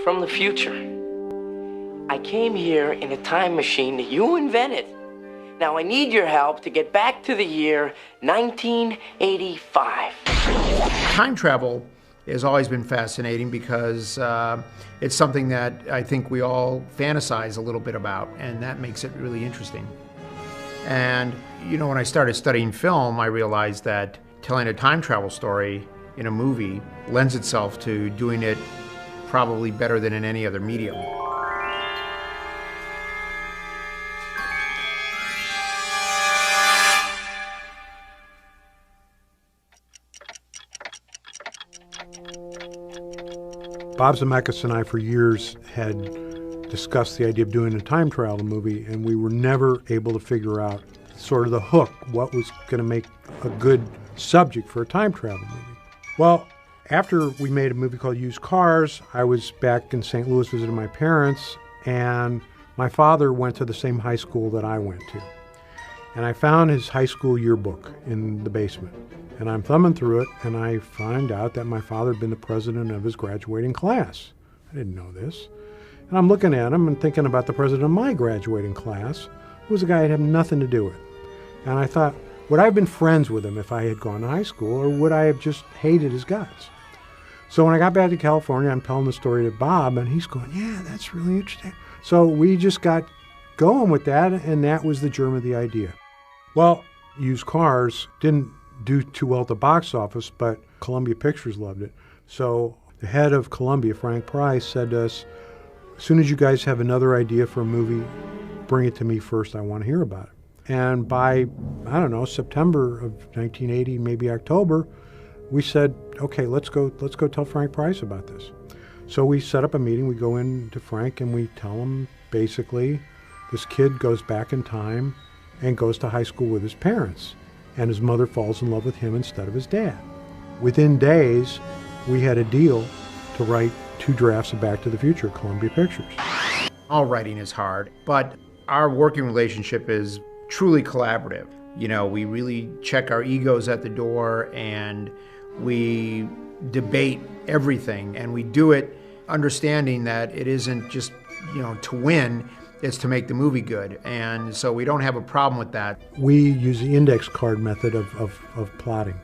from the future. I came here in a time machine that you invented. Now I need your help to get back to the year 1985. Time travel has always been fascinating because it's something that I think we all fantasize a little bit about, and that makes it really interesting. And, you know, when I started studying film, I realized that telling a time travel story in a movie lends itself to doing it probably better than in any other medium. Bob Zemeckis and I for years had discussed the idea of doing a time travel movie, and we were never able to figure out sort of the hook, what was going to make a good subject for a time travel movie. Well, after we made a movie called Used Cars, I was back in St. Louis visiting my parents, and my father went to the same high school that I went to. And I found his high school yearbook in the basement. And I'm thumbing through it, and I find out that my father had been the president of his graduating class. I didn't know this. And I'm looking at him and thinking about the president of my graduating class, who was a guy I'd have nothing to do with. And I thought, would I have been friends with him if I had gone to high school, or would I have just hated his guts? So when I got back to California, I'm telling the story to Bob, and he's going, yeah, that's really interesting. So we just got going with that, and that was the germ of the idea. Well, Used Cars didn't do too well at the box office, but Columbia Pictures loved it. So the head of Columbia, Frank Price, said to us, as soon as you guys have another idea for a movie, bring it to me first. I want to hear about it. And by, I don't know, September of 1980, maybe October, we said, okay, let's go tell Frank Price about this. So we set up a meeting. We go in to Frank and we tell him basically this kid goes back in time and goes to high school with his parents, and his mother falls in love with him instead of his dad. Within days, we had a deal to write 2 drafts of Back to the Future at Columbia Pictures. All writing is hard, but our working relationship is truly collaborative. You know, we really check our egos at the door, and we debate everything, and we do it understanding that it isn't just, you know, to win. It's to make the movie good, and so we don't have a problem with that. We use the index card method of plotting.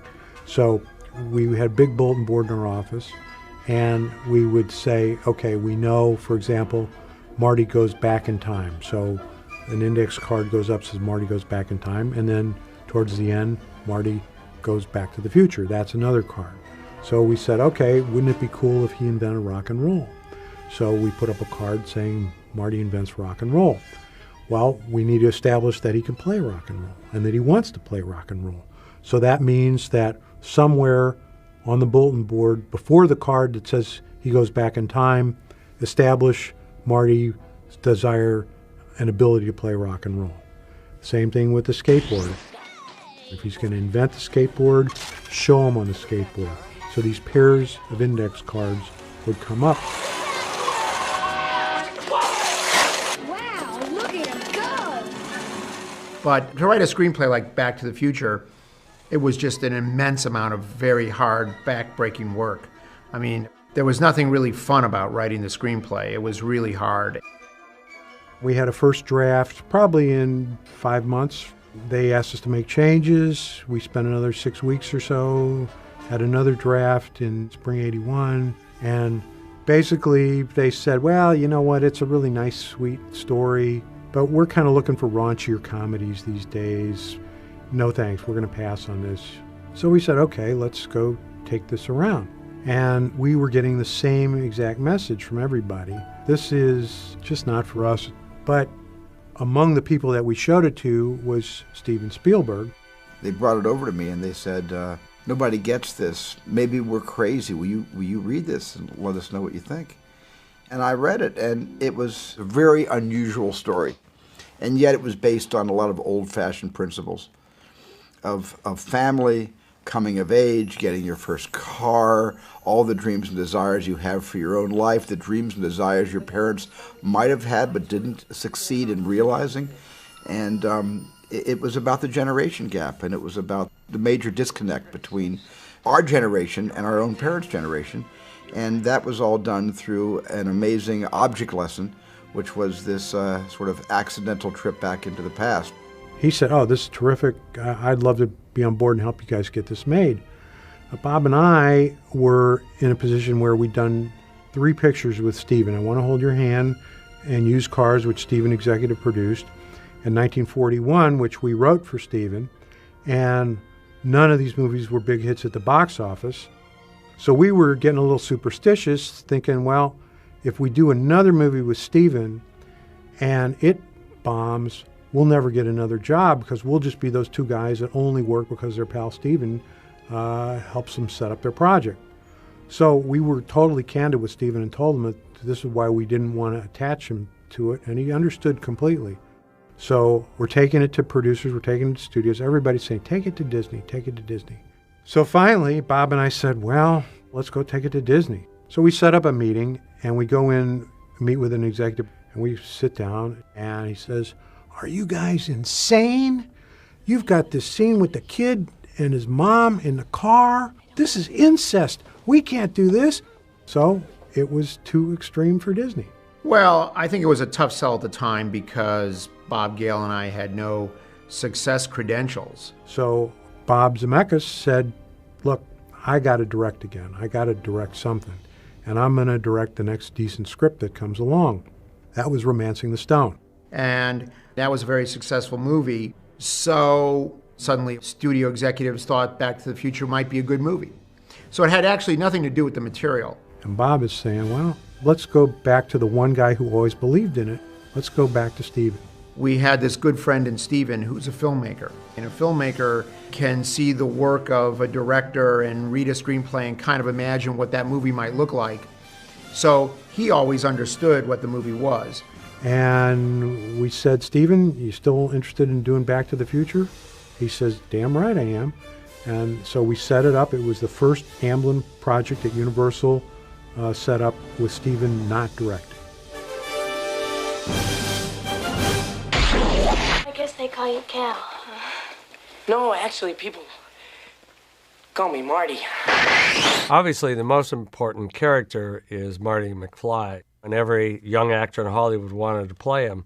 So we had a big bulletin board in our office, and we would say, okay, we know, for example, Marty goes back in time. So an index card goes up, says Marty goes back in time, and then towards the end, Marty goes back to the future. That's another card. So we said, okay, wouldn't it be cool if he invented rock and roll? So we put up a card saying Marty invents rock and roll. Well, we need to establish that he can play rock and roll and that he wants to play rock and roll. So that means that somewhere on the bulletin board before the card that says he goes back in time, establish Marty's desire and ability to play rock and roll. Same thing with the skateboard. If he's going to invent the skateboard, show him on the skateboard. So these pairs of index cards would come up. But to write a screenplay like Back to the Future, it was just an immense amount of very hard, back-breaking work. I mean, there was nothing really fun about writing the screenplay. It was really hard. We had a first draft probably in 5 months. They asked us to make changes. We spent another 6 weeks or so, had another draft in spring '81, and basically they said, well, you know what, it's a really nice, sweet story, but we're kind of looking for raunchier comedies these days. No thanks, we're going to pass on this. So we said, okay, let's go take this around. And we were getting the same exact message from everybody. This is just not for us. But among the people that we showed it to was Steven Spielberg. They brought it over to me and they said, nobody gets this. Maybe we're crazy. Will you read this and let us know what you think? And I read it, and it was a very unusual story. And yet it was based on a lot of old-fashioned principles of family, coming of age, getting your first car, all the dreams and desires you have for your own life, the dreams and desires your parents might have had but didn't succeed in realizing. And it was about the generation gap, and it was about the major disconnect between our generation and our own parents' generation. And that was all done through an amazing object lesson, which was this sort of accidental trip back into the past. He said, "Oh, this is terrific. I'd love to be on board and help you guys get this made." Bob and I were in a position where we'd done 3 pictures with Steven. I Want to Hold Your Hand and Used Cars, which Steven executive produced, and 1941, which we wrote for Steven. And none of these movies were big hits at the box office. So we were getting a little superstitious, thinking, well, if we do another movie with Steven and it bombs, we'll never get another job because we'll just be those 2 guys that only work because their pal Steven helps them set up their project. So we were totally candid with Steven and told him that this is why we didn't want to attach him to it, and he understood completely. So we're taking it to producers, we're taking it to studios, everybody's saying, take it to Disney, take it to Disney. So finally, Bob and I said, well, let's go take it to Disney. So we set up a meeting, and we go in, meet with an executive, and we sit down, and he says, "Are you guys insane? You've got this scene with the kid and his mom in the car. This is incest. We can't do this." So it was too extreme for Disney. Well, I think it was a tough sell at the time because Bob Gale and I had no success credentials. So Bob Zemeckis said, "Look, I got to direct again. I got to direct something. And I'm going to direct the next decent script that comes along." That was Romancing the Stone. And that was a very successful movie. So suddenly studio executives thought Back to the Future might be a good movie. So it had actually nothing to do with the material. And Bob is saying, well, let's go back to the one guy who always believed in it. Let's go back to Steven. We had this good friend in Steven who's a filmmaker. And a filmmaker can see the work of a director and read a screenplay and kind of imagine what that movie might look like. So he always understood what the movie was. And we said, "Steven, you still interested in doing Back to the Future?" He says, "Damn right I am." And so we set it up. It was the first Amblin project that Universal set up with Steven not directing. I guess they call you Cal. No, actually, people call me Marty. Obviously, the most important character is Marty McFly, and every young actor in Hollywood wanted to play him.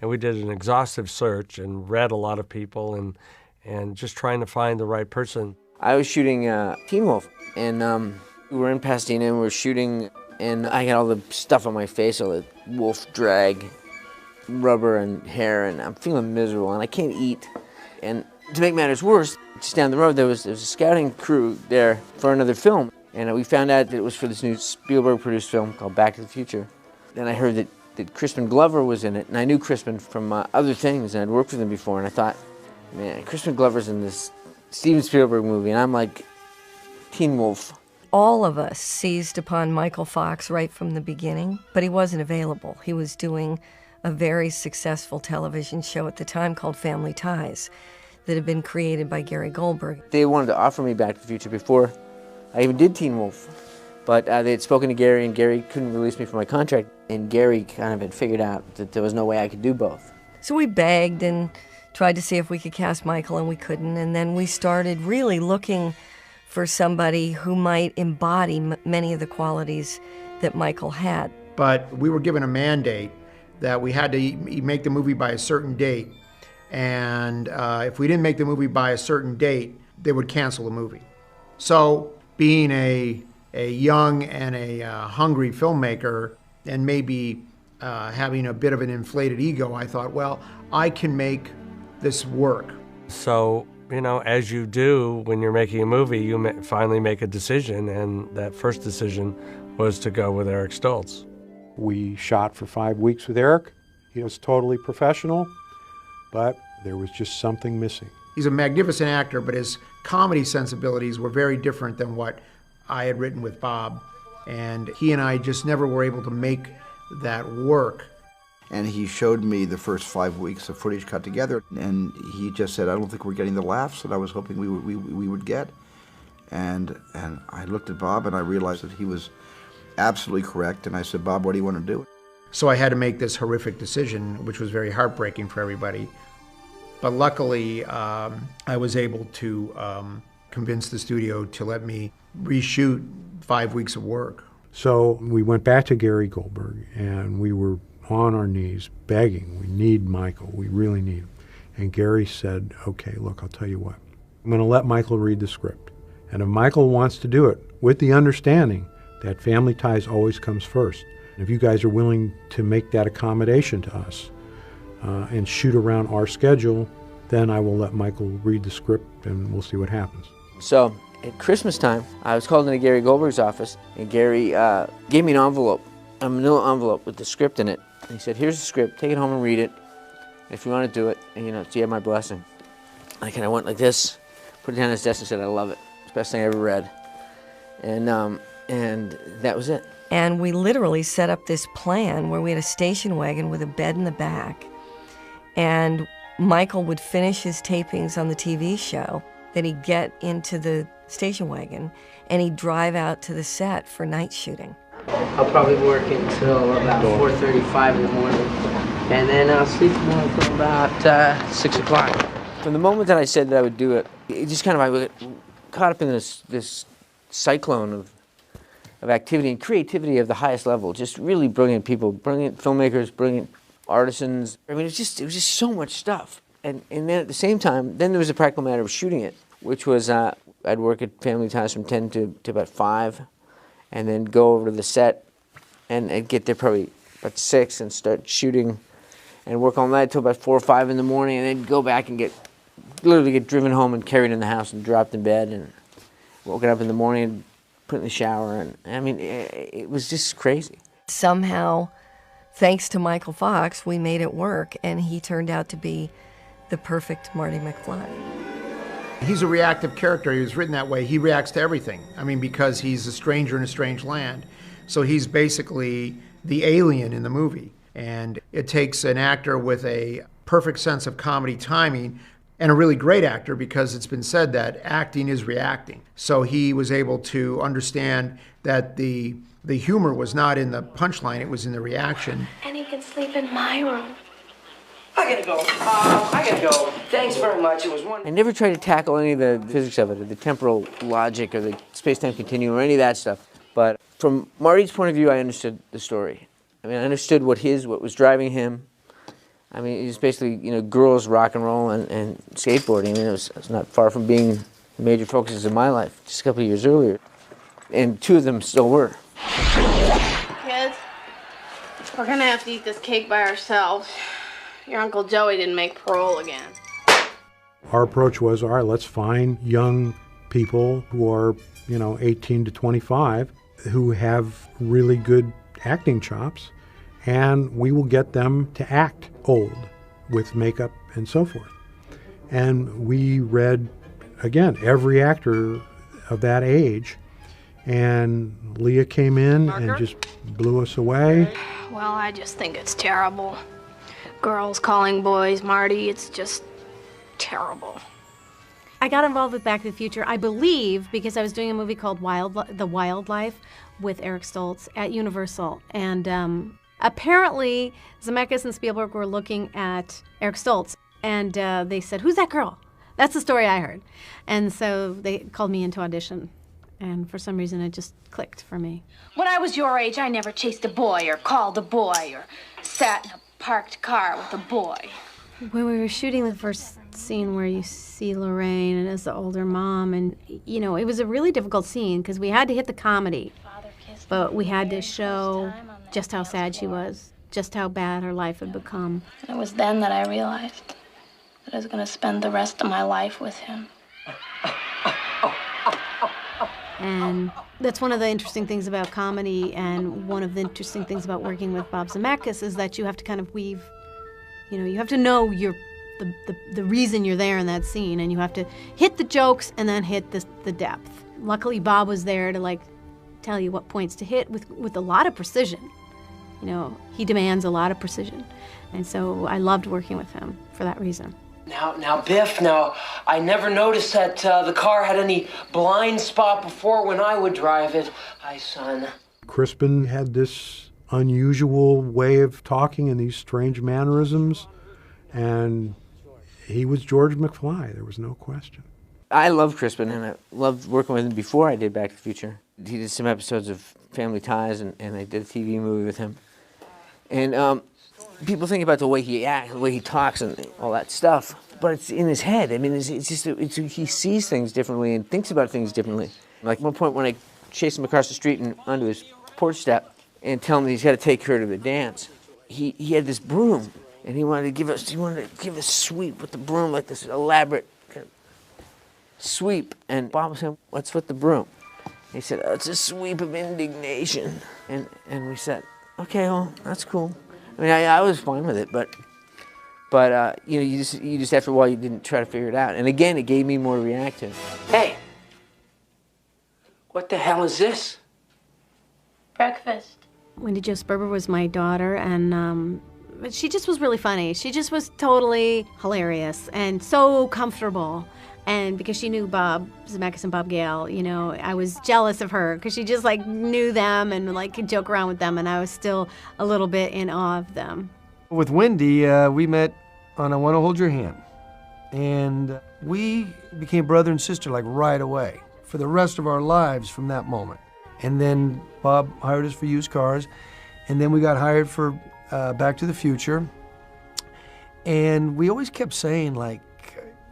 And we did an exhaustive search and read a lot of people and just trying to find the right person. I was shooting Teen Wolf, and we were in Pasadena and we were shooting, and I had all the stuff on my face, all the wolf drag, rubber and hair, and I'm feeling miserable, and I can't eat. And to make matters worse, just down the road there was a scouting crew there for another film, and we found out that it was for this new Spielberg-produced film called Back to the Future. Then I heard that Crispin Glover was in it, and I knew Crispin from other things, and I'd worked with him before, and I thought, man, Crispin Glover's in this Steven Spielberg movie, and I'm like Teen Wolf. All of us seized upon Michael Fox right from the beginning, but he wasn't available. He was doing a very successful television show at the time called Family Ties that had been created by Gary Goldberg. They wanted to offer me Back to the Future before I even did Teen Wolf, but they had spoken to Gary, and Gary couldn't release me from my contract, and Gary kind of had figured out that there was no way I could do both. So we begged and tried to see if we could cast Michael, and we couldn't, and then we started really looking for somebody who might embody many of the qualities that Michael had. But we were given a mandate that we had to make the movie by a certain date, and if we didn't make the movie by a certain date, they would cancel the movie. So being a young and a hungry filmmaker, and maybe having a bit of an inflated ego, I thought, well, I can make this work. So, you know, as you do when you're making a movie, you finally make a decision, and that first decision was to go with Eric Stoltz. We shot for 5 weeks with Eric. He was totally professional, but there was just something missing. He's a magnificent actor, but his comedy sensibilities were very different than what I had written with Bob. And he and I just never were able to make that work. And he showed me the first 5 weeks of footage cut together, and he just said, "I don't think we're getting the laughs that I was hoping we would get." And I looked at Bob and I realized that he was absolutely correct, and I said, "Bob, what do you want to do?" So I had to make this horrific decision, which was very heartbreaking for everybody. But luckily, I was able to convince the studio to let me reshoot 5 weeks of work. So we went back to Gary Goldberg, and we were on our knees begging, we need Michael, we really need him. And Gary said, okay, look, I'll tell you what. I'm going to let Michael read the script. And if Michael wants to do it, with the understanding that Family Ties always comes first, and if you guys are willing to make that accommodation to us and shoot around our schedule, then I will let Michael read the script and we'll see what happens. So at Christmas time, I was called into Gary Goldberg's office, and Gary gave me an envelope, a manila envelope with the script in it. And he said, here's the script, take it home and read it. If you want to do it, and you have my blessing. I kind of went like this, put it down on his desk and said, I love it. It's the best thing I ever read. And that was it. And we literally set up this plan where we had a station wagon with a bed in the back. And Michael would finish his tapings on the TV show. Then he'd get into the station wagon and he'd drive out to the set for night shooting. I'll probably work until about 4:35 in the morning. And then I'll sleep more until about 6 o'clock. From the moment that I said that I would do it, it just kind of, I got caught up in this cyclone of activity and creativity of the highest level. Just really brilliant people, brilliant filmmakers, brilliant artisans. I mean, it was just so much stuff. And then at the same time, then there was a practical matter of shooting it, which was I'd work at Family Ties from 10 to about 5, and then go over to the set and I'd get there probably about 6 and start shooting and work all night till about 4 or 5 in the morning, and then go back and literally get driven home and carried in the house and dropped in bed and woken up in the morning and put in the shower. And I mean, it was just crazy. Somehow, thanks to Michael Fox, we made it work, and he turned out to be the perfect Marty McFly. He's a reactive character. He was written that way. He reacts to everything. I mean, because he's a stranger in a strange land. So he's basically the alien in the movie. And it takes an actor with a perfect sense of comedy timing and a really great actor, because it's been said that acting is reacting. So he was able to understand that the humor was not in the punchline, it was in the reaction. And he can sleep in my room. I gotta go. I gotta go. Thanks very much. It was wonderful. I never tried to tackle any of the physics of it, or the temporal logic, or the space-time continuum, or any of that stuff. But from Marty's point of view, I understood the story. I mean, I understood what was driving him. I mean, it was basically, girls, rock and roll, and skateboarding. I mean, it was not far from being the major focuses of my life, just a couple of years earlier. And 2 of them still were. Kids, we're gonna have to eat this cake by ourselves. Your Uncle Joey didn't make parole again. Our approach was, all right, let's find young people who are, 18 to 25 who have really good acting chops, and we will get them to act old with makeup and so forth. And we read, again, every actor of that age, and Leah came in and just blew us away. Well, I just think it's terrible. Girls calling boys Marty, it's just terrible. I got involved with Back to the Future, I believe, because I was doing a movie called The Wildlife with Eric Stoltz at Universal. And apparently, Zemeckis and Spielberg were looking at Eric Stoltz, and they said, "Who's that girl?" That's the story I heard. And so they called me in to audition. And for some reason, it just clicked for me. When I was your age, I never chased a boy or called a boy or sat in a parked car with a boy. When we were shooting the first scene where you see Lorraine and as the older mom, and it was a really difficult scene because we had to hit the comedy, but we had to show just how sad she was, just how bad her life had become. And it was then that I realized that I was going to spend the rest of my life with him. And that's one of the interesting things about comedy, and one of the interesting things about working with Bob Zemeckis is that you have to kind of weave, you have to know the reason you're there in that scene, and you have to hit the jokes and then hit the depth. Luckily, Bob was there to tell you what points to hit with a lot of precision. He demands a lot of precision, and so I loved working with him for that reason. Now, Biff, I never noticed that the car had any blind spot before when I would drive it. Hi, son. Crispin had this unusual way of talking and these strange mannerisms, and he was George McFly. There was no question. I loved Crispin, and I loved working with him before I did Back to the Future. He did some episodes of Family Ties, and I did a TV movie with him. And people think about the way he acts, the way he talks, and all that stuff, but it's in his head. I mean, he sees things differently and thinks about things differently. Like one point when I chased him across the street and onto his porch step and tell him that he's got to take her to the dance, he had this broom, and he wanted to give a sweep with the broom, like this elaborate kind of sweep. And Bob was saying, "What's with the broom?" He said, "Oh, it's a sweep of indignation." And we said, "Okay, well, that's cool." I mean, I was fine with it, but you know, you just after a while you didn't try to figure it out. And again, it gave me more to react to. Hey, what the hell is this? Breakfast. Wendy Jo Sperber was my daughter, and she just was really funny. She just was totally hilarious and so comfortable. And because she knew Bob Zemeckis and Bob Gale, you know, I was jealous of her because she just like knew them and like could joke around with them, and I was still a little bit in awe of them. With Wendy, we met on I Want to Hold Your Hand, and we became brother and sister like right away for the rest of our lives from that moment. And then Bob hired us for used cars, and then we got hired for Back to the Future, and we always kept saying like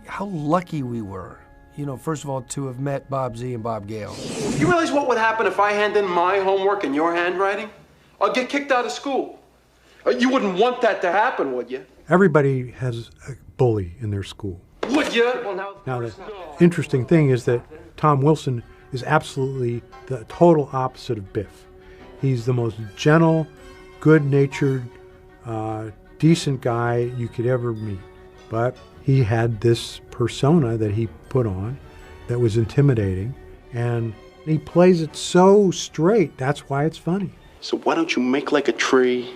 how lucky we were, you know, first of all, to have met Bob Z and Bob Gale. You realize what would happen if I hand in my homework in your handwriting? I'll get kicked out of school. You wouldn't want that to happen, would you? Everybody has a bully in their school. Would you? Well, Now, the interesting thing is that Tom Wilson is absolutely the total opposite of Biff. He's the most gentle, good-natured, decent guy you could ever meet. But he had this persona that he put on that was intimidating, and he plays it so straight. That's why it's funny. So why don't you make like a tree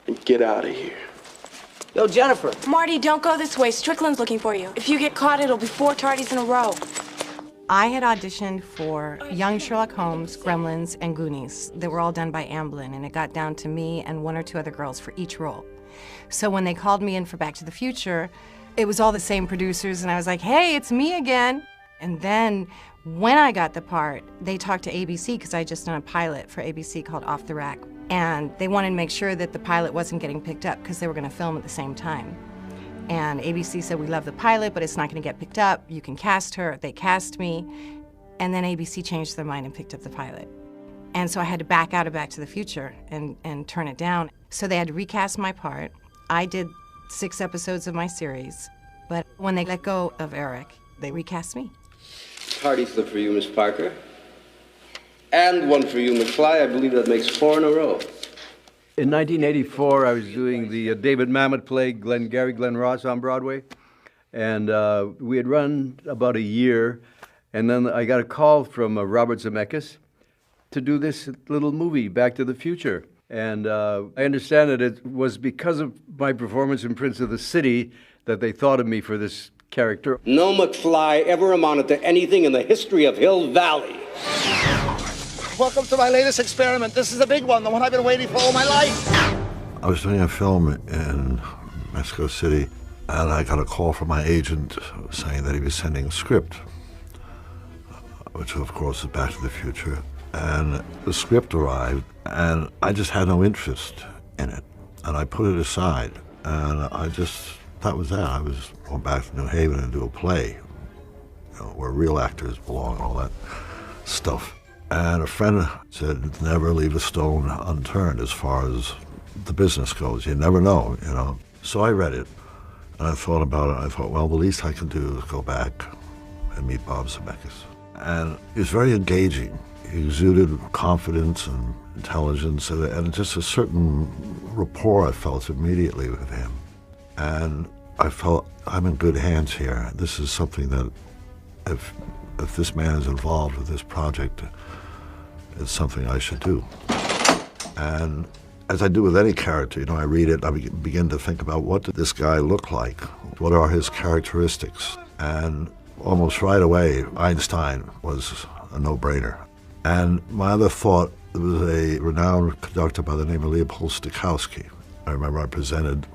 and get out of here? Yo, Jennifer. Marty, don't go this way. Strickland's looking for you. If you get caught, it'll be 4 tardies in a row. I had auditioned for Young Sherlock Holmes, Gremlins, and Goonies. They were all done by Amblin, and it got down to me and 1 or 2 other girls for each role. So when they called me in for Back to the Future, it was all the same producers, and I was like, hey, it's me again. And then when I got the part, they talked to ABC because I had just done a pilot for ABC called Off the Rack. And they wanted to make sure that the pilot wasn't getting picked up because they were going to film at the same time. And ABC said, we love the pilot, but it's not going to get picked up. You can cast her. They cast me. And then ABC changed their mind and picked up the pilot. And so I had to back out of Back to the Future and turn it down. So they had to recast my part. I did 6 episodes of my series. But when they let go of Eric, they recast me. Party's for you, Miss Parker. And 1 for you, McFly. I believe that makes 4 in a row. In 1984, I was doing the David Mamet play, Glenn Ross on Broadway. And we had run about a year. And then I got a call from Robert Zemeckis to do this little movie, Back to the Future. And I understand that it was because of my performance in Prince of the City that they thought of me for this character. No McFly ever amounted to anything in the history of Hill Valley. Welcome to my latest experiment. This is a big one, the one I've been waiting for all my life. I was doing a film in Mexico City, and I got a call from my agent saying that he was sending a script, which of course is Back to the Future. And the script arrived, and I just had no interest in it. And I put it aside, and that was that. I was going back to New Haven and do a play, you know, where real actors belong and all that stuff. And a friend said, never leave a stone unturned as far as the business goes. You never know, you know. So I read it, and I thought about it. I thought, well, the least I can do is go back and meet Bob Zemeckis. And he was very engaging. He exuded confidence and intelligence, and just a certain rapport I felt immediately with him. And I felt, I'm in good hands here. This is something that, if this man is involved with this project, it's something I should do. And as I do with any character, you know, I read it, I begin to think about what did this guy look like? What are his characteristics? And almost right away, Einstein was a no-brainer. And my other thought, there was a renowned conductor by the name of Leopold Stokowski. I remember I presented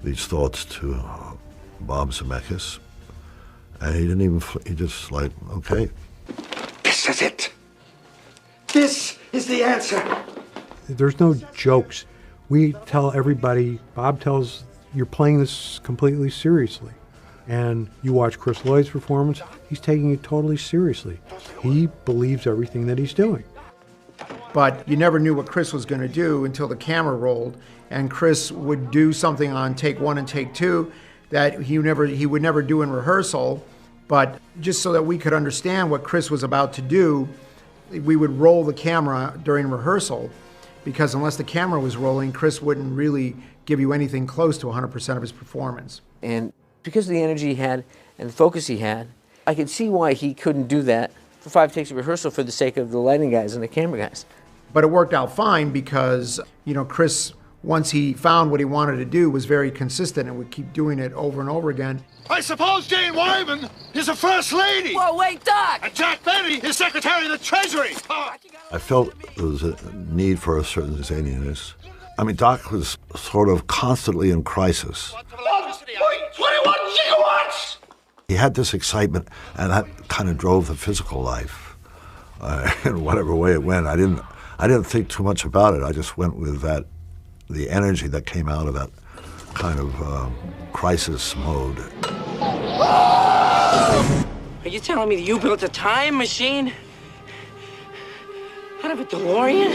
these thoughts to Bob Zemeckis, and he didn't even, he just like, okay. This is it. This is the answer. There's no jokes. We tell everybody, Bob tells, you're playing this completely seriously. And you watch Chris Lloyd's performance, he's taking it totally seriously. He believes everything that he's doing. But you never knew what Chris was going to do until the camera rolled, and Chris would do something on take one and take two that he would never do in rehearsal. But just so that we could understand what Chris was about to do, we would roll the camera during rehearsal, because unless the camera was rolling, Chris wouldn't really give you anything close to 100% of his performance. And because of the energy he had and the focus he had, I could see why he couldn't do that for 5 takes of rehearsal for the sake of the lighting guys and the camera guys. But it worked out fine because, Chris, once he found what he wanted to do, was very consistent and would keep doing it over and over again. I suppose Jane Wyman is a first lady. Whoa, wait, Doc! And Jack Benny is Secretary of the Treasury. I felt there was a need for a certain zaniness. I mean, Doc was sort of constantly in crisis. 21 gigawatts! He had this excitement, and that kind of drove the physical life in whatever way it went. I didn't think too much about it. I just went with the energy that came out of that kind of crisis mode. Are you telling me that you built a time machine out of a DeLorean?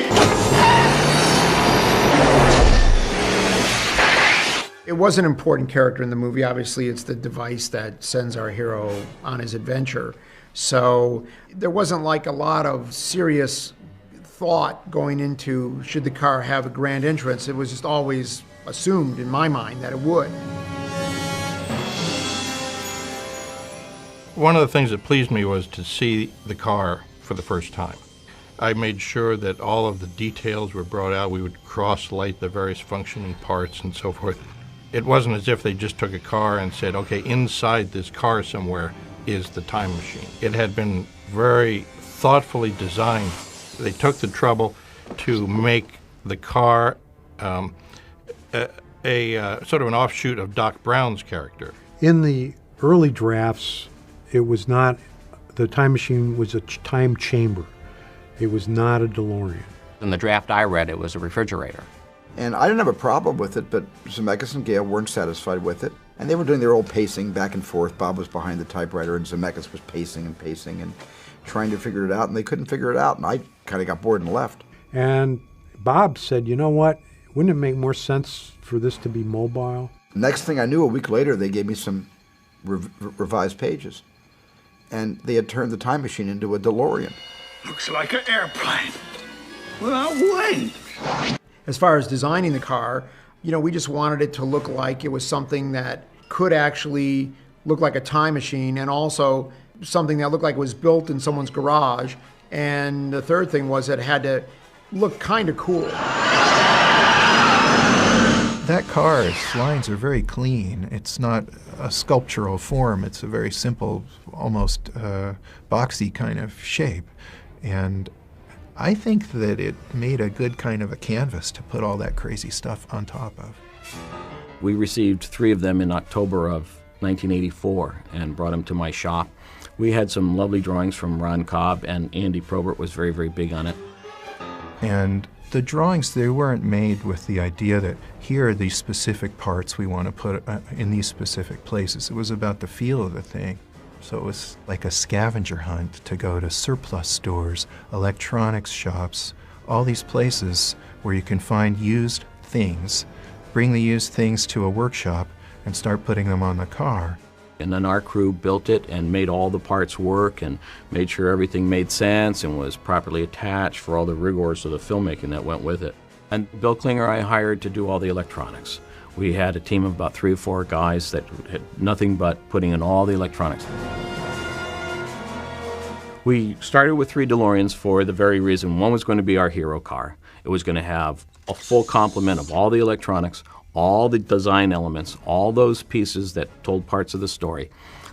It was an important character in the movie. Obviously, it's the device that sends our hero on his adventure. So there wasn't like a lot of serious thought going into should the car have a grand entrance. It was just always assumed in my mind that it would. One of the things that pleased me was to see the car for the first time. I made sure that all of the details were brought out. We would cross-light the various functioning parts and so forth. It wasn't as if they just took a car and said, okay, inside this car somewhere is the time machine. It had been very thoughtfully designed. They took the trouble to make the car a sort of an offshoot of Doc Brown's character. In the early drafts, it was not, the time machine was a time chamber. It was not a DeLorean. In the draft I read, it was a refrigerator. And I didn't have a problem with it, but Zemeckis and Gale weren't satisfied with it. And they were doing their old pacing back and forth. Bob was behind the typewriter, and Zemeckis was pacing and trying to figure it out, and they couldn't figure it out, and I kind of got bored and left. And Bob said, you know what, wouldn't it make more sense for this to be mobile? Next thing I knew, a week later, they gave me some revised pages. And they had turned the time machine into a DeLorean. Looks like an airplane without wings. As far as designing the car, we just wanted it to look like it was something that could actually look like a time machine, and also something that looked like it was built in someone's garage. And the third thing was it had to look kind of cool. That car's lines are very clean. It's not a sculptural form. It's a very simple, almost boxy kind of shape. And I think that it made a good kind of a canvas to put all that crazy stuff on top of. We received 3 of them in October of 1984 and brought them to my shop. We had some lovely drawings from Ron Cobb, and Andy Probert was very, very big on it. And the drawings, they weren't made with the idea that here are these specific parts we want to put in these specific places. It was about the feel of the thing. So it was like a scavenger hunt to go to surplus stores, electronics shops, all these places where you can find used things, bring the used things to a workshop, and start putting them on the car. And then our crew built it and made all the parts work and made sure everything made sense and was properly attached for all the rigors of the filmmaking that went with it. And Bill Klinger I hired to do all the electronics. We had a team of about 3 or 4 guys that had nothing but putting in all the electronics. We started with 3 DeLoreans for the very reason one was going to be our hero car. It was going to have a full complement of all the electronics, all the design elements, all those pieces that told parts of the story.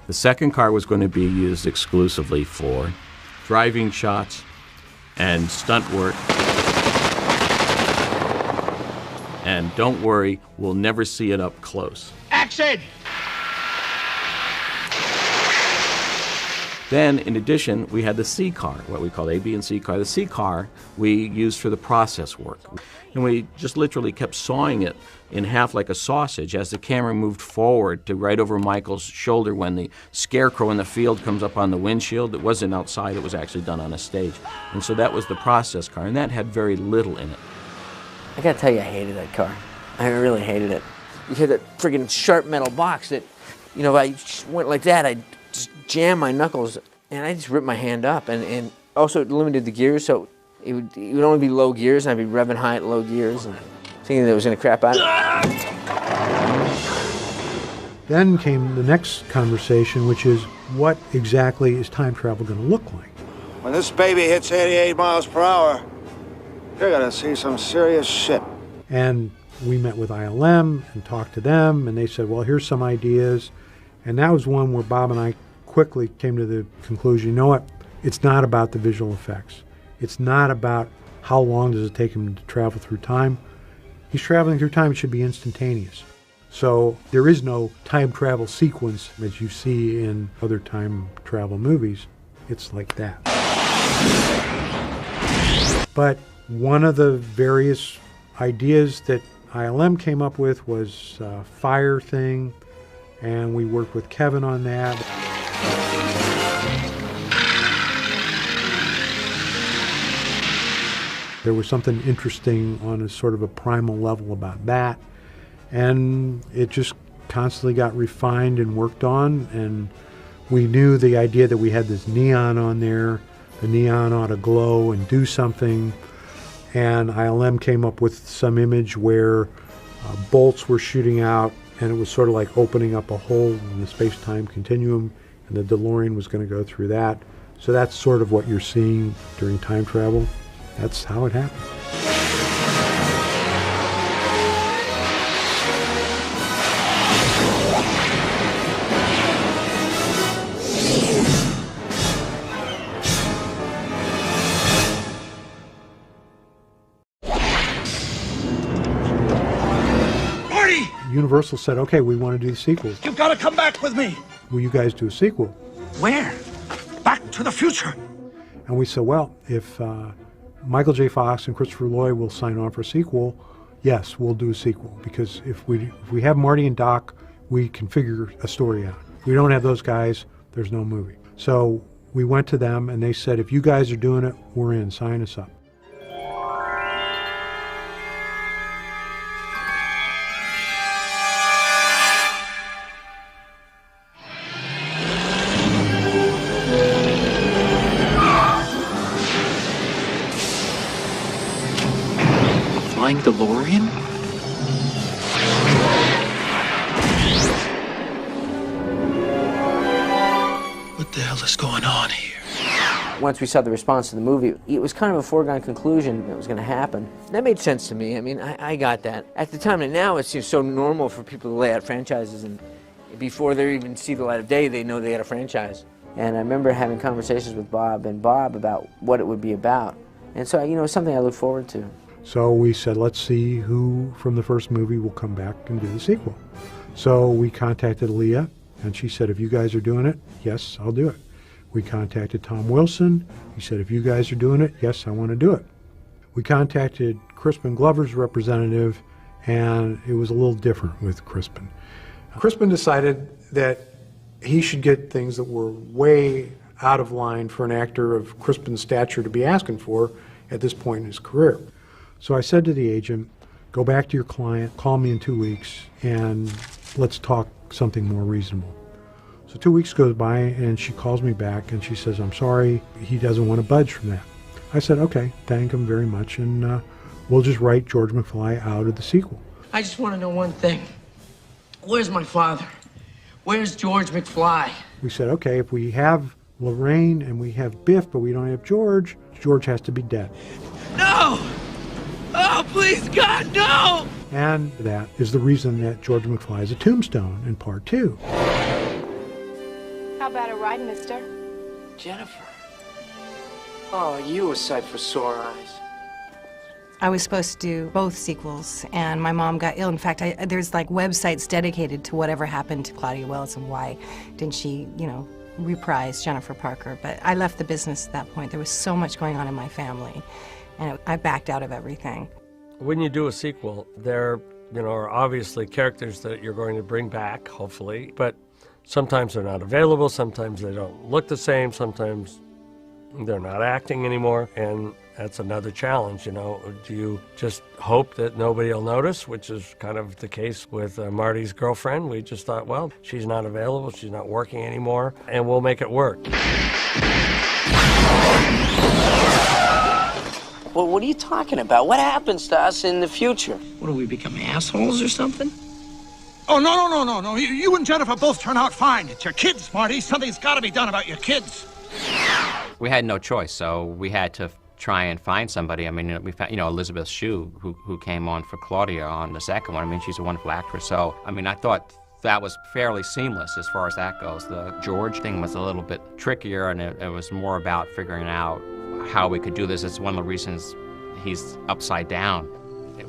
The second car was going to be used exclusively for driving shots and stunt work. And don't worry, we'll never see it up close. Action! Then, in addition, we had the C car, what we call A, B, and C car. The C car we used for the process work. And we just literally kept sawing it in half like a sausage as the camera moved forward to right over Michael's shoulder when the scarecrow in the field comes up on the windshield. It wasn't outside, it was actually done on a stage. And so that was the process car, and that had very little in it. I gotta tell you, I hated that car. I really hated it. You had that friggin' sharp metal box that, you know, if I just went like that, I'd just jam my knuckles, and I just ripped my hand up. And also it limited the gears, so it would only be low gears, and I'd be revving high at low gears, and thinking that it was gonna crap out. Then came the next conversation, which is, what exactly is time travel gonna look like? When this baby hits 88 miles per hour, you're gonna see some serious shit. And we met with ILM and talked to them, and they said, well, here's some ideas. And that was one where Bob and I quickly came to the conclusion, you know what, it's not about the visual effects. It's not about how long does it take him to travel through time. He's traveling through time, it should be instantaneous. So there is no time travel sequence as you see in other time travel movies. It's like that. But one of the various ideas that ILM came up with was a fire thing, and we worked with Kevin on that. There was something interesting on a sort of a primal level about that, and it just constantly got refined and worked on, and we knew the idea that we had this neon on there, the neon ought to glow and do something, and ILM came up with some image where bolts were shooting out, and it was sort of like opening up a hole in the space-time continuum, and the DeLorean was going to go through that. So that's sort of what you're seeing during time travel. That's how it happened. Universal said, okay, we want to do the sequels. You've got to come back with me. Will you guys do a sequel? Where? Back to the future. And we said, well, if Michael J. Fox and Christopher Lloyd will sign on for a sequel, yes, we'll do a sequel. Because if we have Marty and Doc, we can figure a story out. If we don't have those guys, there's no movie. So we went to them and they said, if you guys are doing it, we're in, sign us up. Flying DeLorean? What the hell is going on here? Once we saw the response to the movie, it was kind of a foregone conclusion that was going to happen. That made sense to me. I mean, I got that. At the time, and now it's just so normal for people to lay out franchises, and before they even see the light of day, they know they got a franchise. And I remember having conversations with Bob about what it would be about. And so, you know, it's something I look forward to. So we said, let's see who from the first movie will come back and do the sequel. So we contacted Leah, and she said, if you guys are doing it, yes, I'll do it. We contacted Tom Wilson. He said, if you guys are doing it, yes, I want to do it. We contacted Crispin Glover's representative, and it was a little different with Crispin. Crispin decided that he should get things that were way out of line for an actor of Crispin's stature to be asking for at this point in his career. So I said to the agent, go back to your client, call me in 2 weeks, and let's talk something more reasonable. So 2 weeks goes by, and she calls me back, and she says, I'm sorry, he doesn't want to budge from that. I said, okay, thank him very much, and we'll just write George McFly out of the sequel. I just want to know one thing. Where's my father? Where's George McFly? We said, okay, if we have Lorraine and we have Biff, but we don't have George, George has to be dead. No! Oh, please, God, no! And that is the reason that George McFly is a tombstone in part 2. How about a ride, mister? Jennifer. Oh, you a sight for sore eyes. I was supposed to do both sequels, and my mom got ill. In fact, there's like websites dedicated to whatever happened to Claudia Wells and why didn't she, you know, reprise Jennifer Parker, but I left the business at that point. There was so much going on in my family, and I backed out of everything. When you do a sequel, there are obviously characters that you're going to bring back, hopefully, but sometimes they're not available, sometimes they don't look the same, sometimes they're not acting anymore, and that's another challenge, Do you just hope that nobody will notice, which is kind of the case with Marty's girlfriend? We just thought, well, she's not available, she's not working anymore, and we'll make it work. Well, what are you talking about? What happens to us in the future? What, do we become assholes or something? Oh, no. You and Jennifer both turn out fine. It's your kids, Marty. Something's got to be done about your kids. We had no choice, so we had to try and find somebody. I mean, we found, Elizabeth Shue, who came on for Claudia on the second one. I mean, she's a wonderful actress. So, I mean, I thought that was fairly seamless as far as that goes. The George thing was a little bit trickier, and it was more about figuring out how we could do this. It's one of the reasons he's upside down.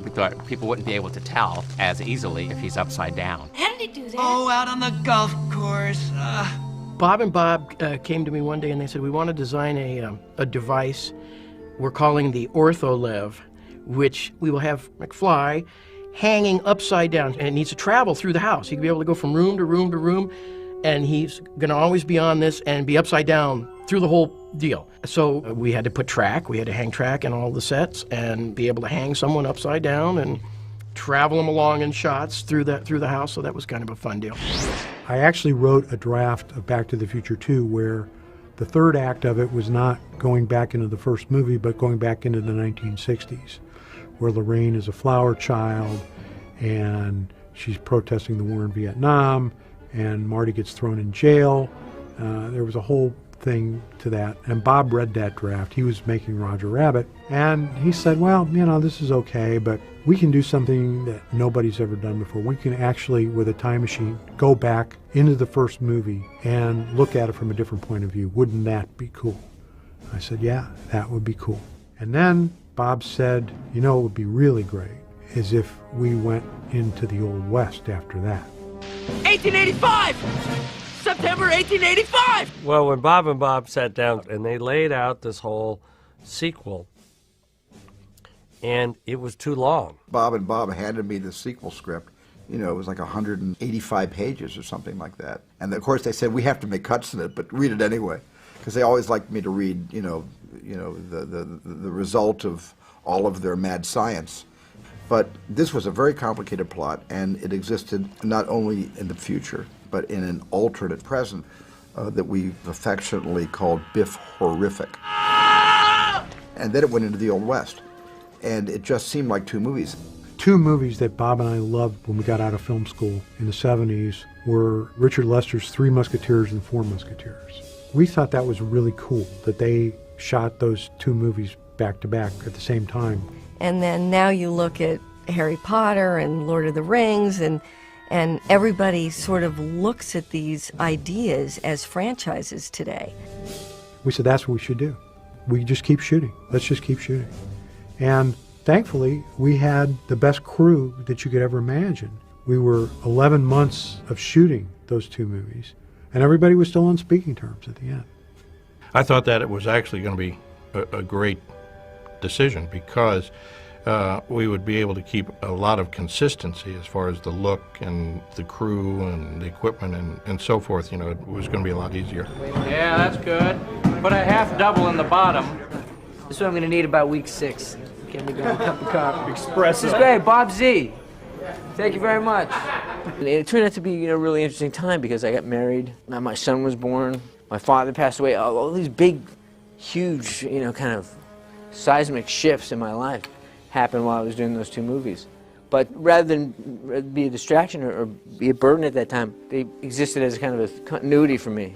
We thought people wouldn't be able to tell as easily if he's upside down. How did he do that? Oh, out on the golf course. Bob and Bob came to me one day and they said, we want to design a device we're calling the OrthoLev, which we will have McFly hanging upside down, and it needs to travel through the house. He can be able to go from room to room to room, and he's going to always be on this and be upside down through the whole deal. So we had to put track, we had to hang track in all the sets and be able to hang someone upside down and travel them along in shots through the house, so that was kind of a fun deal. I actually wrote a draft of Back to the Future 2 where the third act of it was not going back into the first movie, but going back into the 1960s, where Lorraine is a flower child and she's protesting the war in Vietnam, and Marty gets thrown in jail. There was a whole thing to that, and Bob read that draft. He was making Roger Rabbit, and he said, well, this is okay, but we can do something that nobody's ever done before. We can actually, with a time machine, go back into the first movie and look at it from a different point of view. Wouldn't that be cool? I said, yeah, that would be cool. And then Bob said, it would be really great is if we went into the Old West after that. 1885! September 1885! Well, when Bob and Bob sat down and they laid out this whole sequel, and it was too long. Bob and Bob handed me the sequel script. It was like 185 pages or something like that. And of course they said, we have to make cuts in it, but read it anyway. Because they always liked me to read, the result of all of their mad science. But this was a very complicated plot, and it existed not only in the future, but in an alternate present that we've affectionately called Biff Horrific. And then it went into the Old West. And it just seemed like two movies. Two movies that Bob and I loved when we got out of film school in the 70s were Richard Lester's Three Musketeers and Four Musketeers. We thought that was really cool, that they shot those two movies back to back at the same time. And then now you look at Harry Potter and Lord of the Rings, and everybody sort of looks at these ideas as franchises today. We said, that's what we should do. We just keep shooting. Let's just keep shooting. And thankfully, we had the best crew that you could ever imagine. We were 11 months of shooting those two movies, and everybody was still on speaking terms at the end. I thought that it was actually going to be a great decision because we would be able to keep a lot of consistency as far as the look and the crew and the equipment and so forth. It was going to be a lot easier. Yeah, that's good. Put a half double in the bottom. This is what I'm going to need about week 6. Get me going, cup of coffee. Express. This is great, Bob Z. Thank you very much. It turned out to be a really interesting time because I got married, and my son was born, my father passed away. All these big, huge, kind of seismic shifts in my life happened while I was doing those two movies. But rather than be a distraction or be a burden at that time, they existed as kind of a continuity for me.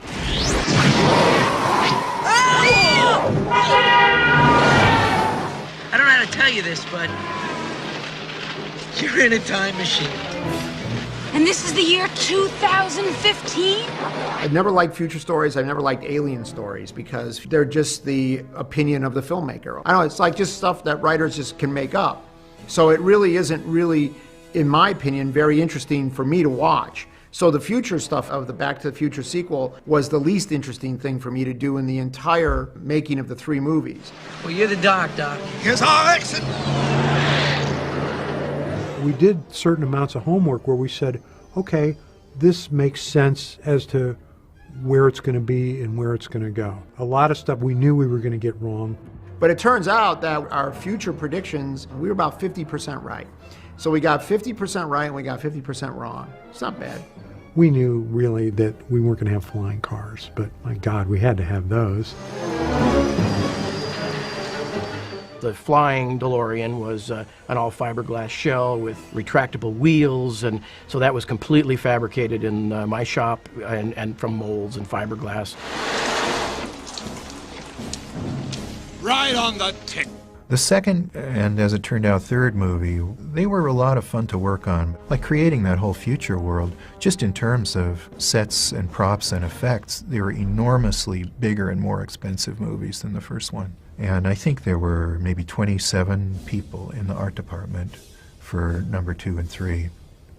I don't know how to tell you this, but you're in a time machine. And this is the year 2015? I've never liked future stories. I've never liked alien stories because they're just the opinion of the filmmaker. I don't know, it's like just stuff that writers just can make up. So it really isn't in my opinion, very interesting for me to watch So the future stuff of the Back to the Future sequel was the least interesting thing for me to do in the entire making of the 3 movies. Well, you're the Doc. Here's our exit. We did certain amounts of homework where we said, okay, this makes sense as to where it's going to be and where it's going to go. A lot of stuff we knew we were going to get wrong. But it turns out that our future predictions, we were about 50% right. So we got 50% right and we got 50% wrong. It's not bad. We knew really that we weren't going to have flying cars, but my God, we had to have those. The flying DeLorean was an all fiberglass shell with retractable wheels, and so that was completely fabricated in my shop and from molds and fiberglass. Right on the tick. The second, and as it turned out, third movie, they were a lot of fun to work on. Like creating that whole future world, just in terms of sets and props and effects, they were enormously bigger and more expensive movies than the first one. And I think there were maybe 27 people in the art department for number 2 and 3.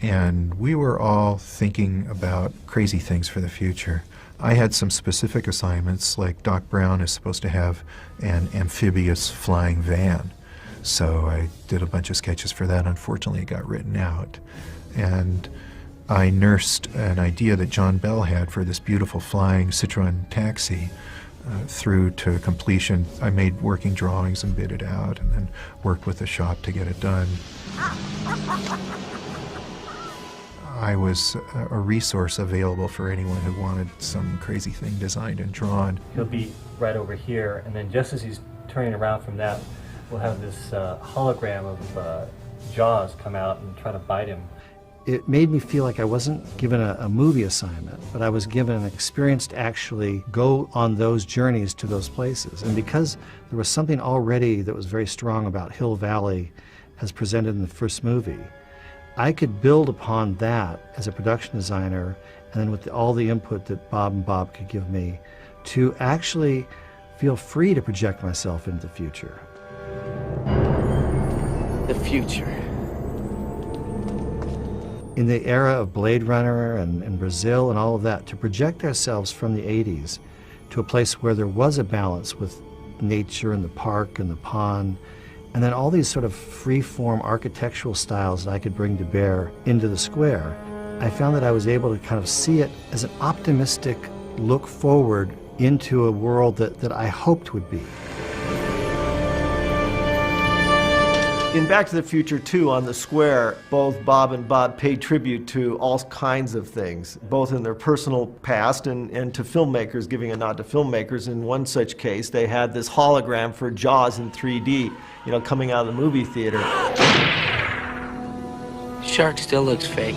And we were all thinking about crazy things for the future. I had some specific assignments, like Doc Brown is supposed to have an amphibious flying van. So I did a bunch of sketches for that. Unfortunately, it got written out. And I nursed an idea that John Bell had for this beautiful flying Citroen taxi through to completion. I made working drawings and bid it out, and then worked with the shop to get it done. I was a resource available for anyone who wanted some crazy thing designed and drawn. He'll be right over here, and then just as he's turning around from that, we'll have this hologram of Jaws come out and try to bite him. It made me feel like I wasn't given a movie assignment, but I was given an experience to actually go on those journeys to those places. And because there was something already that was very strong about Hill Valley as presented in the first movie, I could build upon that as a production designer, and then with all the input that Bob and Bob could give me, to actually feel free to project myself into the future. The future. In the era of Blade Runner and Brazil and all of that, to project ourselves from the 80s to a place where there was a balance with nature and the park and the pond, and then all these sort of free-form architectural styles that I could bring to bear into the square, I found that I was able to kind of see it as an optimistic look forward into a world that I hoped would be. In Back to the Future 2 on the square, both Bob and Bob paid tribute to all kinds of things, both in their personal past and to filmmakers, giving a nod to filmmakers. In one such case, they had this hologram for Jaws in 3D, coming out of the movie theater. Shark still looks fake.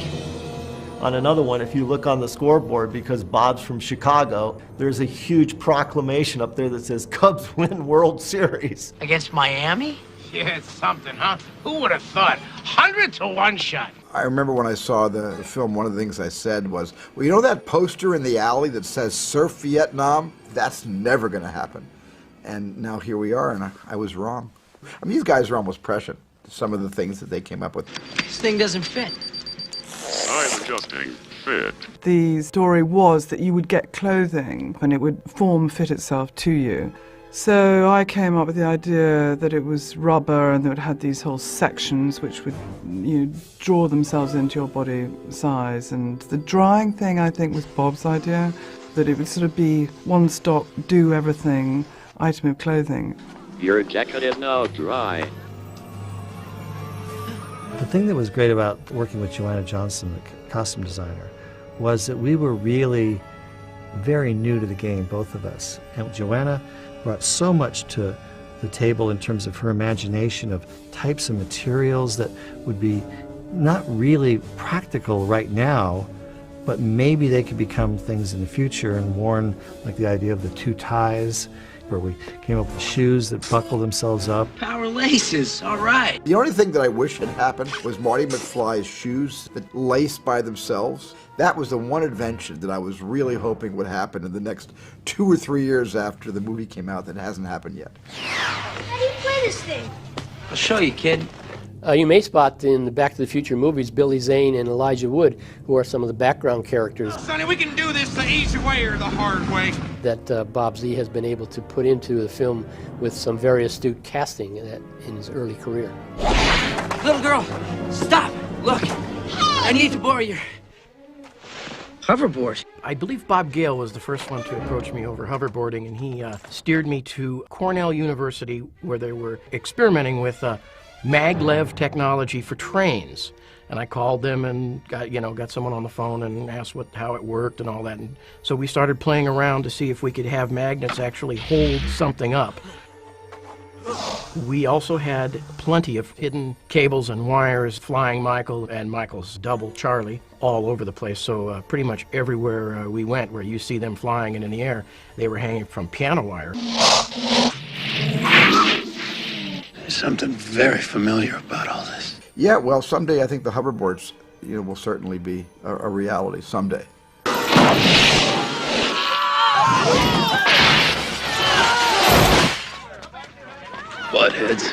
On another one, if you look on the scoreboard, because Bob's from Chicago, there's a huge proclamation up there that says, "Cubs win World Series." Against Miami? Yeah, it's something, huh? Who would have thought? 100 to 1 shot. I remember when I saw the film, one of the things I said was, well, you know that poster in the alley that says Surf Vietnam? That's never going to happen. And now here we are, and I was wrong. I mean, these guys are almost prescient, some of the things that they came up with. This thing doesn't fit. I'm adjusting fit. The story was that you would get clothing and it would form-fit itself to you. So I came up with the idea that it was rubber and that it had these whole sections which would draw themselves into your body size. And the drying thing, I think, was Bob's idea, that it would sort of be one-stop, do-everything item of clothing. Your jacket is now dry. The thing that was great about working with Joanna Johnson, the costume designer, was that we were really very new to the game, both of us. And Joanna brought so much to the table in terms of her imagination of types of materials that would be not really practical right now, but maybe they could become things in the future and worn, like the idea of the 2 ties, where we came up with shoes that buckle themselves up. Power laces, all right. The only thing that I wish had happened was Marty McFly's shoes that lace by themselves. That was the one invention that I was really hoping would happen in the next 2 or 3 years after the movie came out that hasn't happened yet. How do you play this thing? I'll show you, kid. You may spot in the Back to the Future movies Billy Zane and Elijah Wood, who are some of the background characters Sonny, we can do this the easy way or the hard way. that Bob Z has been able to put into the film with some very astute casting in his early career. Little girl, stop! Look, I need to borrow your hoverboard. I believe Bob Gale was the first one to approach me over hoverboarding, and he steered me to Cornell University, where they were experimenting with maglev technology for trains. And I called them and got someone on the phone and asked how it worked and all that. And so we started playing around to see if we could have magnets actually hold something up. We also had plenty of hidden cables and wires, Flying Michael and Michael's double Charlie, all over the place. So pretty much everywhere we went, where you see them flying and in the air, they were hanging from piano wire. There's something very familiar about all this. Yeah, well, someday I think the hoverboards, will certainly be a reality someday. Buttheads.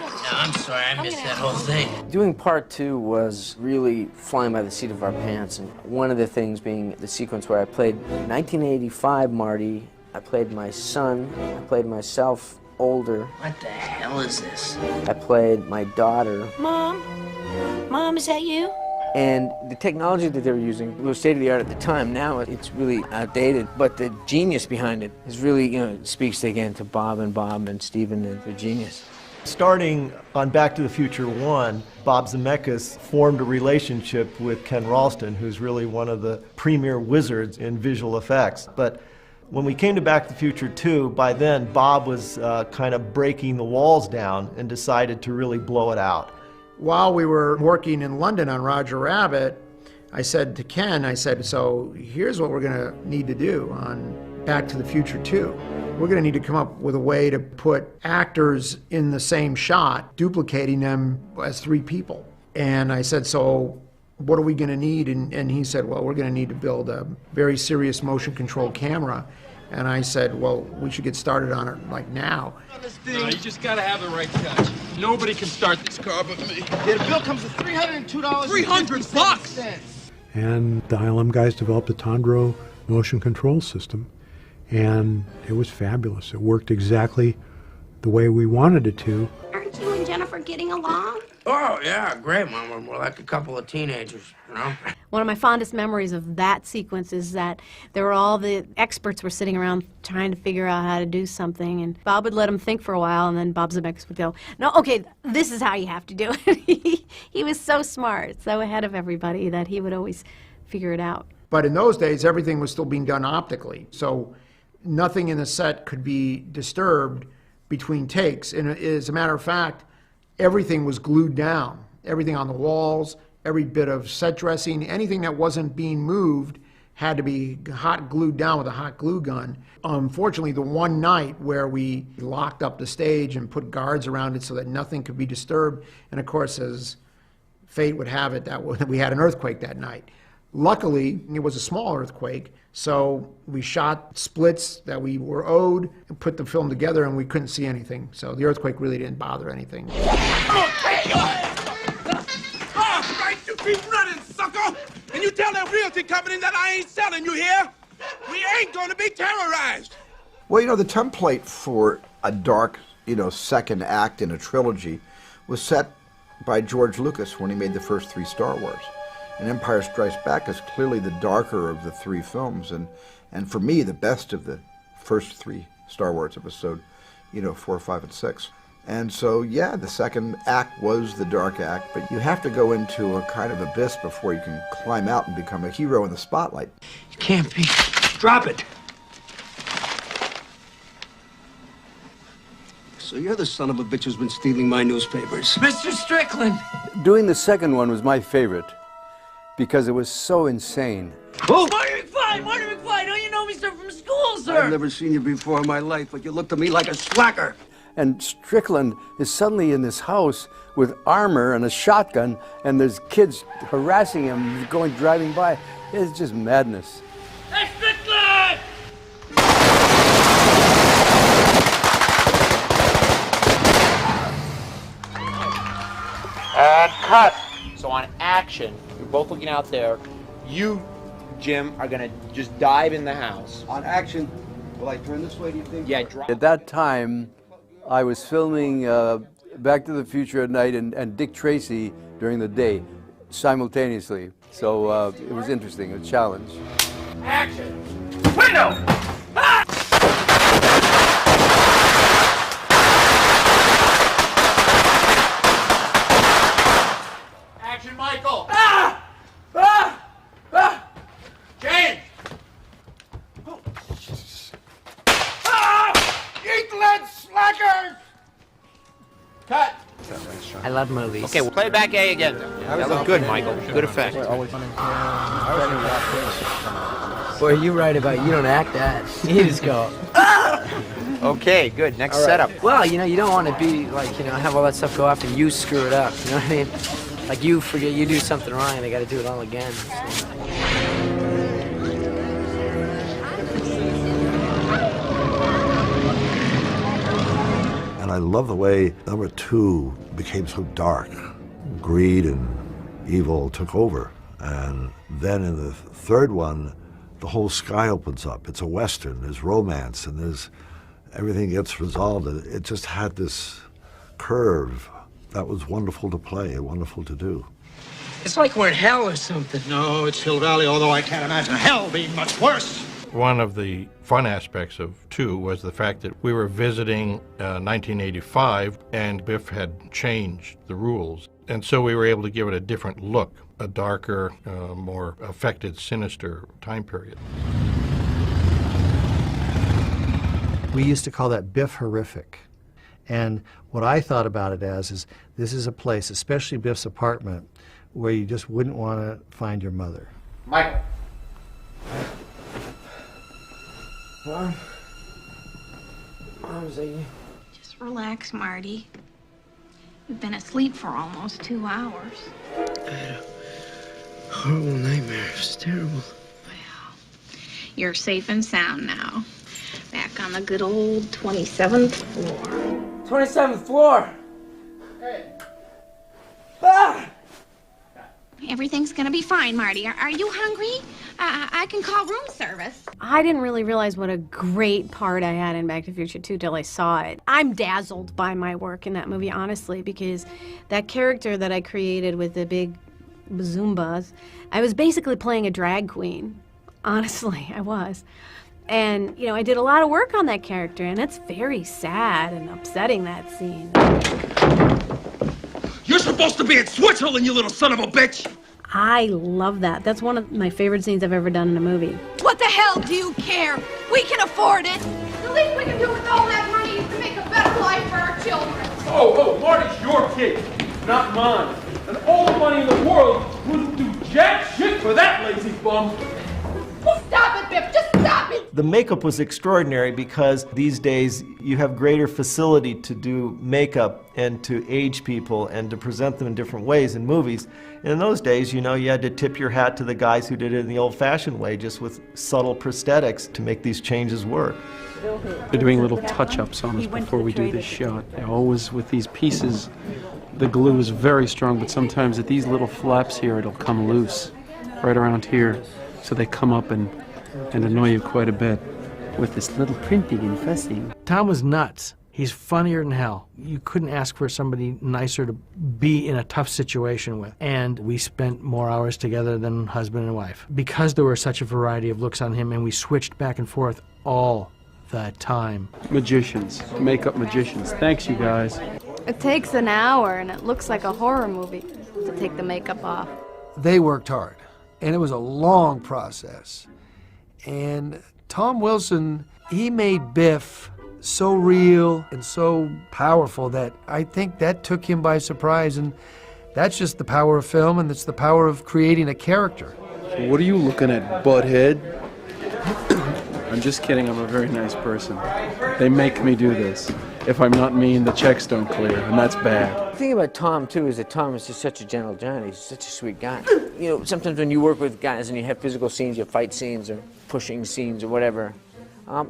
No, I'm sorry, I missed that whole thing. Doing part 2 was really flying by the seat of our pants, and one of the things being the sequence where I played 1985 Marty, I played my son, I played myself older. What the hell is this? I played my daughter. Mom? Mom, is that you? And the technology that they were using was state-of-the-art at the time. Now it's really outdated, but the genius behind it is really, speaks again to Bob and Stephen and their genius. Starting on Back to the Future 1, Bob Zemeckis formed a relationship with Ken Ralston, who's really one of the premier wizards in visual effects. But when we came to Back to the Future 2, by then Bob was kind of breaking the walls down and decided to really blow it out. While we were working in London on Roger Rabbit, I said to Ken, so here's what we're going to need to do on Back to the Future 2. We're going to need to come up with a way to put actors in the same shot, duplicating them as 3 people. And I said, so what are we going to need? And he said, well, we're going to need to build a very serious motion control camera. And I said, well, we should get started on it like now. You just gotta have the right touch. Nobody can start this car but me. Yeah, the bill comes to $302. $300? And the ILM guys developed a Tondro motion control system, and it was fabulous. It worked exactly the way we wanted it to. Aren't you and Jennifer getting along? Oh, yeah, great, Mom. We're like a couple of teenagers, One of my fondest memories of that sequence is that there were all the experts were sitting around trying to figure out how to do something, and Bob would let them think for a while, and then Bob Zemeckis would go, no, okay, this is how you have to do it. He was so smart, so ahead of everybody that he would always figure it out. But in those days, everything was still being done optically. So nothing in the set could be disturbed between takes. And as a matter of fact, everything was glued down. Everything on the walls, every bit of set dressing, anything that wasn't being moved had to be hot glued down with a hot glue gun. Unfortunately, the one night where we locked up the stage and put guards around it so that nothing could be disturbed, and of course, as fate would have it, that we had an earthquake that night. Luckily, it was a small earthquake, so we shot splits that we were owed and put the film together, and we couldn't see anything. So the earthquake really didn't bother anything. Right, you keep running, sucker! And you tell that realty company that I ain't selling, you hear? We ain't gonna be terrorized! Well, the template for a dark, second act in a trilogy was set by George Lucas when he made the first 3 Star Wars. And Empire Strikes Back is clearly the darker of the 3 films, and for me, the best of the first 3 Star Wars episode, 4, 5, and 6. And so, yeah, the second act was the dark act, but you have to go into a kind of abyss before you can climb out and become a hero in the spotlight. It can't be. Drop it. So you're the son of a bitch who's been stealing my newspapers. Mr. Strickland! Doing the second one was my favorite because it was so insane. Oh! Marty McFly! Don't you know me, sir, from school, sir? I've never seen you before in my life, but you look to me like a slacker. And Strickland is suddenly in this house with armor and a shotgun, and there's kids harassing him, driving by. It's just madness. Hey, Strickland! And cut. So on action, you're both looking out there. You, Jim, are gonna just dive in the house. On action, will I turn this way, do you think? Yeah, At that time, I was filming Back to the Future at night and Dick Tracy during the day, simultaneously. So it was interesting, a challenge. Action! Window! Ah! Action, Michael! Ah! Ah! Ah! James! Ah! Eat slackers! Cut! I love movies. Okay, we'll play back A again. That was good, Michael. Good effect. Boy, you're right about you don't act that. You just go, ah! Okay, good. Next All right. setup. Well, you don't want to be like, have all that stuff go off and you screw it up. You know what I mean? Like you forget you do something wrong and they got to do it all again. So. And I love the way number 2 became so dark. Greed and evil took over. And then in the third one, the whole sky opens up. It's a Western, there's romance, and everything gets resolved. It just had this curve that was wonderful to play, wonderful to do. It's like we're in hell or something. No, it's Hill Valley, although I can't imagine hell being much worse. One of the fun aspects of 2 was the fact that we were visiting 1985 and Biff had changed the rules. And so we were able to give it a different look, a darker, more affected, sinister time period. We used to call that Biff horrific. And what I thought about it as is this is a place, especially Biff's apartment, where you just wouldn't want to find your mother. Michael. Just relax, Marty. We've been asleep for almost 2 hours. I had a horrible nightmare. It was terrible. You're safe and sound now. Back on the good old 27th floor. 27th floor! Hey. Ah! Everything's gonna be fine, Marty. Are you hungry? I can call room service. I didn't really realize what a great part I had in Back to the Future 2 till I saw it. I'm dazzled by my work in that movie, honestly, because that character that I created with the big Zoombas, I was basically playing a drag queen. Honestly, I was. And, I did a lot of work on that character, and it's very sad and upsetting, that scene. You're supposed to be in Switzerland, you little son of a bitch! I love that. That's one of my favorite scenes I've ever done in a movie. What the hell do you care? We can afford it. The least we can do with all that money is to make a better life for our children. Oh, Marty's your kid, not mine. And all the money in the world wouldn't do jack shit for that lazy bum. Stop it, Biff. Just stop it. The makeup was extraordinary because these days you have greater facility to do makeup and to age people and to present them in different ways in movies. And in those days, you had to tip your hat to the guys who did it in the old-fashioned way, just with subtle prosthetics to make these changes work. They're doing little touch-ups on us before we do this shot. Always with these pieces, the glue is very strong, but sometimes at these little flaps here, it'll come loose right around here. So they come up and annoy you quite a bit with this little printing and fussing. Tom was nuts. He's funnier than hell. You couldn't ask for somebody nicer to be in a tough situation with. And we spent more hours together than husband and wife. Because there were such a variety of looks on him, and we switched back and forth all the time. Magicians, makeup magicians. Thanks, you guys. It takes an hour, and it looks like a horror movie to take the makeup off. They worked hard, and it was a long process. And Tom Wilson, he made Biff so real and so powerful that I think that took him by surprise. And that's just the power of film, and it's the power of creating a character. What are you looking at, butthead? I'm just kidding, I'm a very nice person. They make me do this. If I'm not mean, the checks don't clear, and that's bad. The thing about Tom, too, is that Tom is just such a gentle giant. He's such a sweet guy. Sometimes when you work with guys and you have physical scenes, you have fight scenes or pushing scenes or whatever,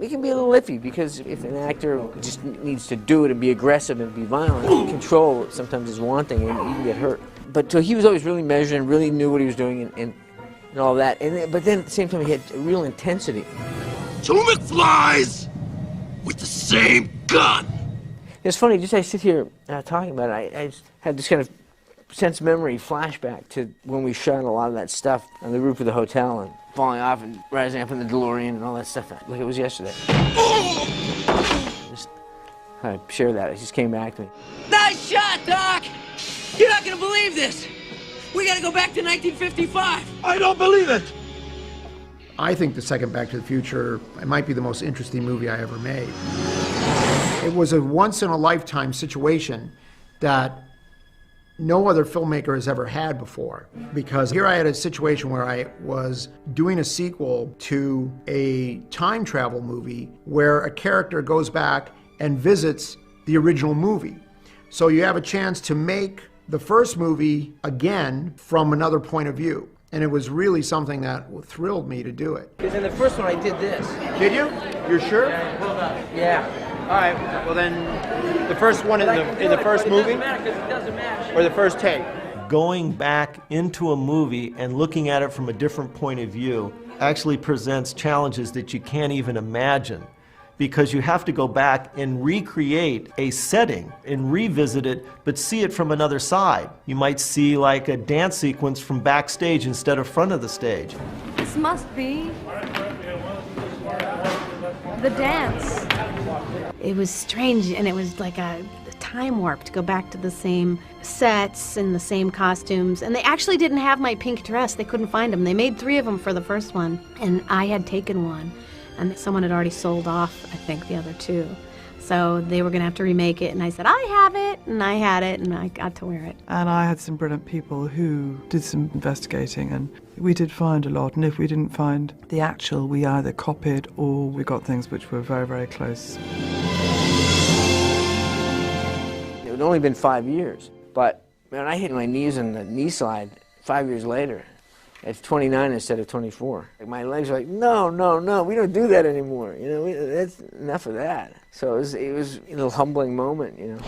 it can be a little iffy because if an actor just needs to do it and be aggressive and be violent, control sometimes is wanting and you can get hurt. But so he was always really measured and really knew what he was doing and all that. But then at the same time, he had real intensity. 2 McFlys with the same gun. It's funny, just I sit here talking about it, I just had this kind of sense memory flashback to when we shot a lot of that stuff on the roof of the hotel and falling off and rising up in the DeLorean and all that stuff, like it was yesterday. Just I share that, it just came back to me. Nice shot, Doc! You're not gonna believe this! We gotta go back to 1955! I don't believe it! I think the second Back to the Future, it might be the most interesting movie I ever made. It was a once-in-a-lifetime situation that no other filmmaker has ever had before. Because here I had a situation where I was doing a sequel to a time travel movie where a character goes back and visits the original movie. So you have a chance to make the first movie again from another point of view. And it was really something that thrilled me to do it. Because in the first one I did this. Did you? You're sure? Yeah, hold on. Yeah. All right, well then, the first one in the first movie? Or the first take? Going back into a movie and looking at it from a different point of view actually presents challenges that you can't even imagine, because you have to go back and recreate a setting and revisit it, but see it from another side. You might see like a dance sequence from backstage instead of front of the stage. This must be the dance. It was strange, and it was like a time warp to go back to the same sets and the same costumes. And they actually didn't have my pink dress. They couldn't find them. They made 3 of them for the first one, and I had taken one. And someone had already sold off, I think, the other 2. So they were going to have to remake it, and I said, I have it, and I had it, and I got to wear it. And I had some brilliant people who did some investigating, and we did find a lot, and if we didn't find the actual, we either copied or we got things which were very, very close. It had only been 5 years, but when I hit my knees on the knee slide 5 years later, at 29 instead of 24. My legs were like, no, no, no, we don't do that anymore. You know, that's enough of that. So it was a little humbling moment, you know.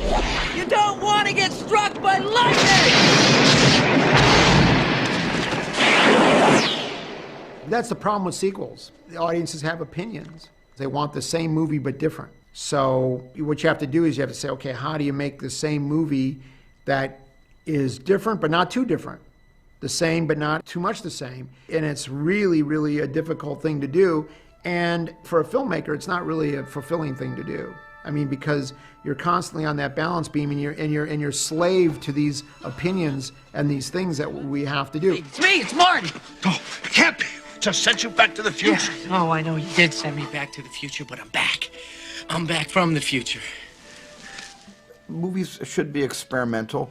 You don't want to get struck by lightning! That's the problem with sequels. The audiences have opinions. They want the same movie but different. So what you have to do is you have to say, okay, how do you make the same movie that is different but not too different? The same but not too much the same. And it's really, really a difficult thing to do. And for a filmmaker, it's not really a fulfilling thing to do. I mean, because you're constantly on that balance beam, and you're slave to these opinions and these things that we have to do. It's me, it's Marty. Oh, it can't be. Just sent you back to the future. Yeah. Oh, I know you did send me back to the future, but I'm back. I'm back from the future. Movies should be experimental.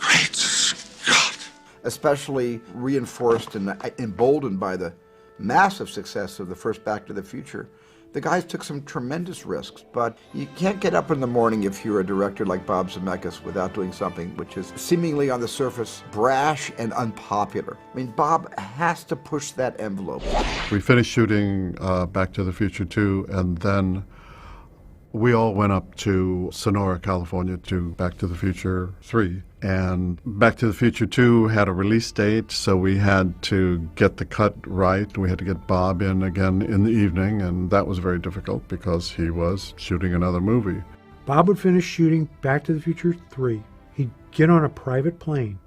Great Scott. Especially reinforced and emboldened by the massive success of the first Back to the Future. The guys took some tremendous risks, but you can't get up in the morning if you're a director like Bob Zemeckis without doing something which is seemingly on the surface brash and unpopular. I mean, Bob has to push that envelope. We finished shooting Back to the Future 2, and then we all went up to Sonora, California to Back to the Future 3. And Back to the Future 2 had a release date, so we had to get the cut right. We had to get Bob in again in the evening, and that was very difficult because he was shooting another movie. Bob would finish shooting Back to the Future 3. He'd get on a private plane.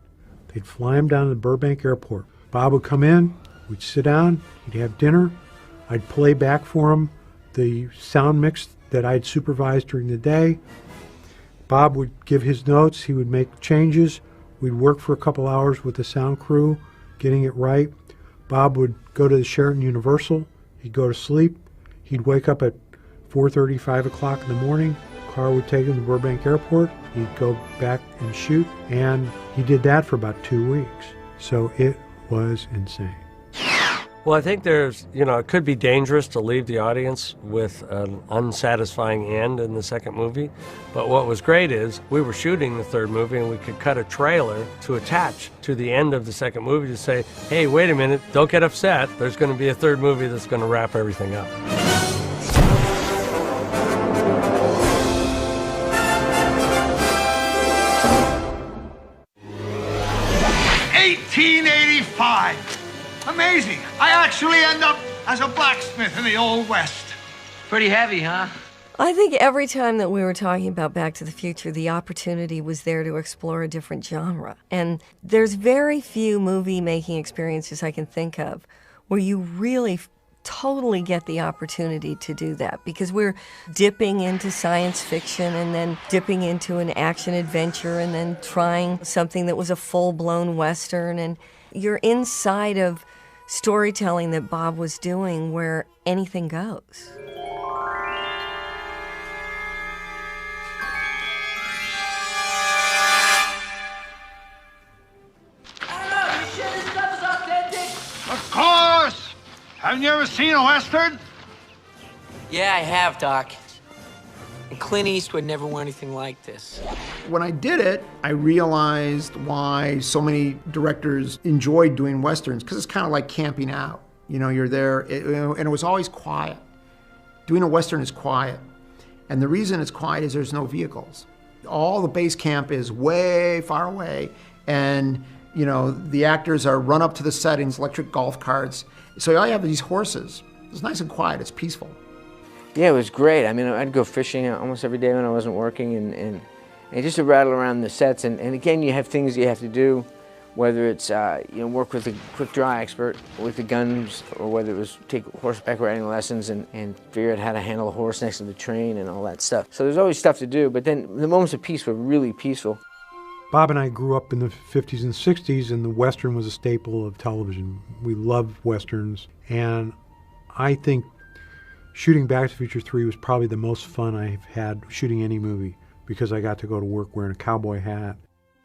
They'd fly him down to the Burbank airport. Bob would come in, we'd sit down, he'd have dinner. I'd play back for him the sound mix that I'd supervised during the day. Bob would give his notes, he would make changes. We'd work for a couple hours with the sound crew, getting it right. Bob would go to the Sheraton Universal, he'd go to sleep, he'd wake up at 4:30, 5 o'clock in the morning, car would take him to Burbank Airport, he'd go back and shoot, and he did that for about 2 weeks. So it was insane. Well, I think there's, it could be dangerous to leave the audience with an unsatisfying end in the second movie. But what was great is we were shooting the third movie and we could cut a trailer to attach to the end of the second movie to say, hey, wait a minute, don't get upset. There's going to be a third movie that's going to wrap everything up. 1985. Amazing. I actually end up as a blacksmith in the Old West. Pretty heavy, huh? I think every time that we were talking about Back to the Future, the opportunity was there to explore a different genre. And there's very few movie-making experiences I can think of where you really totally get the opportunity to do that, because we're dipping into science fiction and then dipping into an action adventure and then trying something that was a full-blown Western. And you're inside of storytelling that Bob was doing where anything goes. Of course! Haven't you ever seen a Western? Yeah, I have, Doc. And Clint Eastwood never wore anything like this. When I did it, I realized why so many directors enjoyed doing Westerns, because it's kind of like camping out. You know, you're there, and it was always quiet. Doing a Western is quiet. And the reason it's quiet is there's no vehicles. All the base camp is way far away, and you know, the actors are run up to the set in electric golf carts. So all you have are these horses. It's nice and quiet, it's peaceful. Yeah, it was great. I mean, I'd go fishing almost every day when I wasn't working, and just to rattle around the sets. And again, you have things you have to do, whether it's work with a quick draw expert with the guns, or whether it was take horseback riding lessons and figure out how to handle a horse next to the train and all that stuff. So there's always stuff to do, but then the moments of peace were really peaceful. Bob and I grew up in the 50s and 60s, and the Western was a staple of television. We loved Westerns, and I think shooting Back to the Future 3 was probably the most fun I've had shooting any movie, because I got to go to work wearing a cowboy hat.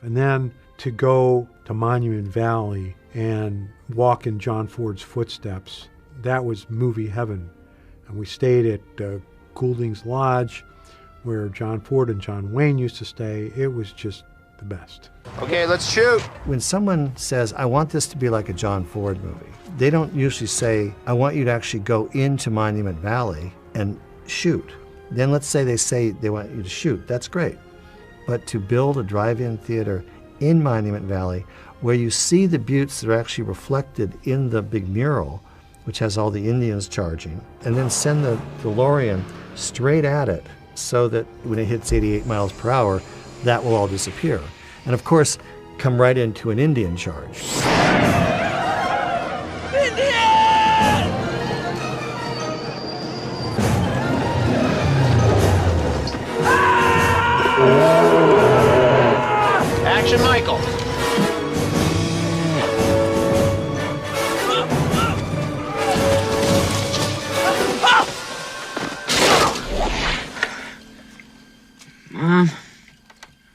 And then to go to Monument Valley and walk in John Ford's footsteps, that was movie heaven. And we stayed at Goulding's Lodge, where John Ford and John Wayne used to stay. It was just the best. Okay, let's shoot. When someone says, I want this to be like a John Ford movie, they don't usually say, I want you to actually go into Monument Valley and shoot. Then let's say they want you to shoot. That's great. But to build a drive-in theater in Monument Valley where you see the buttes that are actually reflected in the big mural, which has all the Indians charging, and then send the DeLorean straight at it so that when it hits 88 miles per hour, that will all disappear. And of course, come right into an Indian charge. Action, Michael.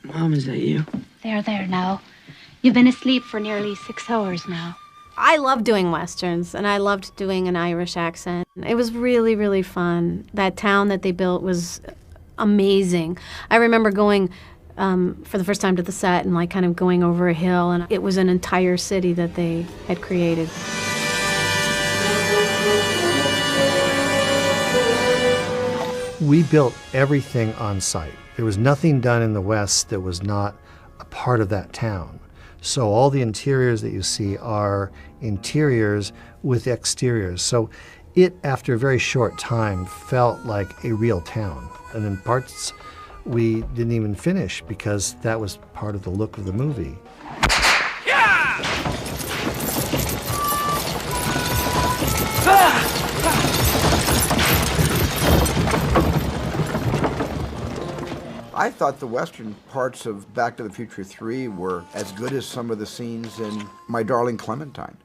Mom, is that you? There now. You've been asleep for nearly 6 hours now. I loved doing Westerns, and I loved doing an Irish accent. It was really, really fun. That town that they built was amazing. I remember going for the first time to the set and kind of going over a hill, and it was an entire city that they had created. We built everything on site. There was nothing done in the West that was not a part of that town. So all the interiors that you see are interiors with exteriors. So it, after a very short time, felt like a real town. And in parts we didn't even finish because that was part of the look of the movie. I thought the Western parts of Back to the Future 3 were as good as some of the scenes in My Darling Clementine.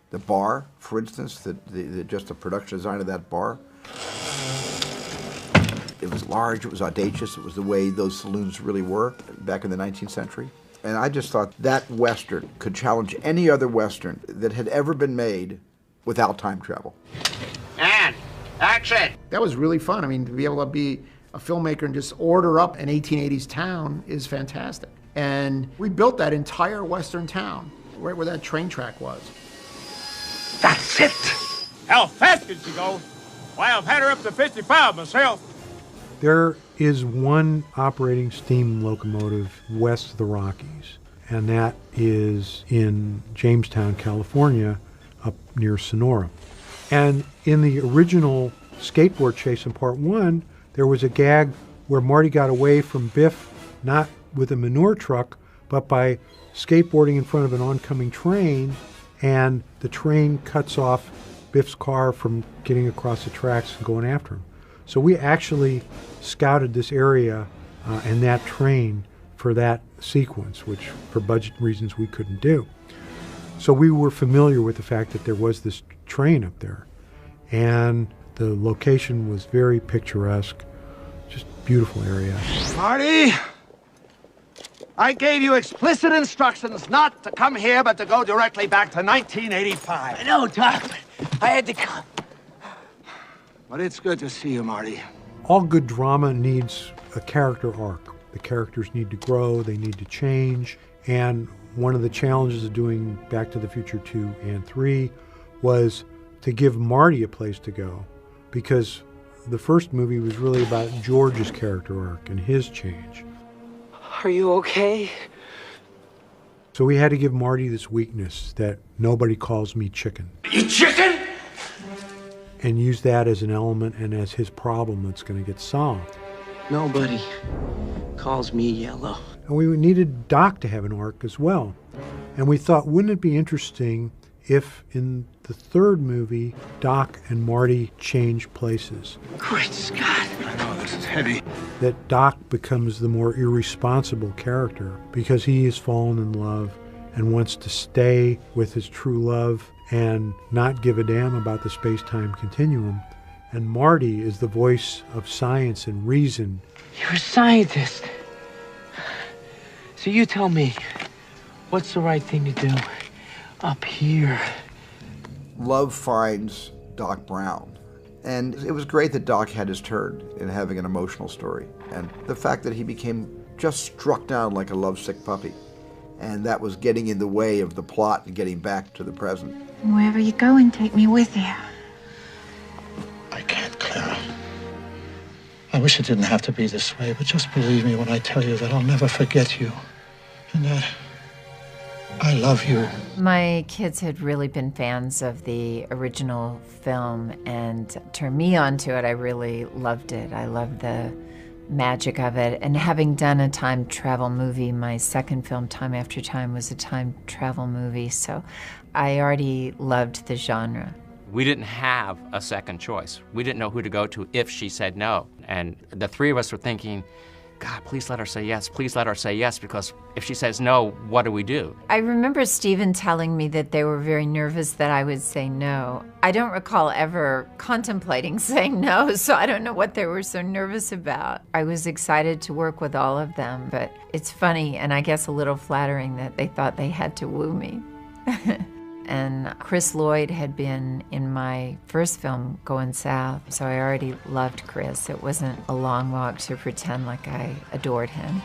The bar, for instance, just the production design of that bar. It was large, it was audacious, it was the way those saloons really were back in the 19th century. And I just thought that Western could challenge any other Western that had ever been made without time travel. And action! That was really fun. I mean, to be able to be a filmmaker and just order up an 1880s town is fantastic. And we built that entire Western town, right where that train track was. That's it! How fast did she go? Why, I've had her up to 55 myself. There is one operating steam locomotive west of the Rockies, and that is in Jamestown, California, up near Sonora. And in the original skateboard chase in part 1, there was a gag where Marty got away from Biff, not with a manure truck, but by skateboarding in front of an oncoming train, and the train cuts off Biff's car from getting across the tracks and going after him. So we actually scouted this area and that train for that sequence, which for budget reasons we couldn't do. So we were familiar with the fact that there was this train up there, and the location was very picturesque, just beautiful area. Marty, I gave you explicit instructions not to come here, but to go directly back to 1985. I know, Doc, but I had to come. But it's good to see you, Marty. All good drama needs a character arc. The characters need to grow, they need to change, and one of the challenges of doing Back to the Future 2 and 3 was to give Marty a place to go, because the first movie was really about George's character arc and his change. Are you okay? So we had to give Marty this weakness that nobody calls me chicken. You chicken? And use that as an element and as his problem that's going to get solved. Nobody calls me yellow. And we needed Doc to have an arc as well. And we thought, wouldn't it be interesting if in the third movie, Doc and Marty change places? Great Scott. I know, this is heavy. That Doc becomes the more irresponsible character because he has fallen in love and wants to stay with his true love and not give a damn about the space-time continuum. And Marty is the voice of science and reason. You're a scientist. So you tell me, what's the right thing to do up here? Love finds Doc Brown. And it was great that Doc had his turn in having an emotional story. And the fact that he became just struck down like a lovesick puppy. And that was getting in the way of the plot and getting back to the present. Wherever you go, and take me with you. I can't, Clara. I wish it didn't have to be this way, but just believe me when I tell you that I'll never forget you. And that I love you. My kids had really been fans of the original film and turned me onto it. I really loved it. I loved the magic of it. And having done a time travel movie, my second film, Time After Time, was a time travel movie. So I already loved the genre. We didn't have a second choice. We didn't know who to go to if she said no. And the three of us were thinking, God, please let her say yes. Please let her say yes, because if she says no, what do we do? I remember Stephen telling me that they were very nervous that I would say no. I don't recall ever contemplating saying no, so I don't know what they were so nervous about. I was excited to work with all of them, but it's funny and I guess a little flattering that they thought they had to woo me. And Chris Lloyd had been in my first film, Going South, so I already loved Chris. It wasn't a long walk to pretend like I adored him.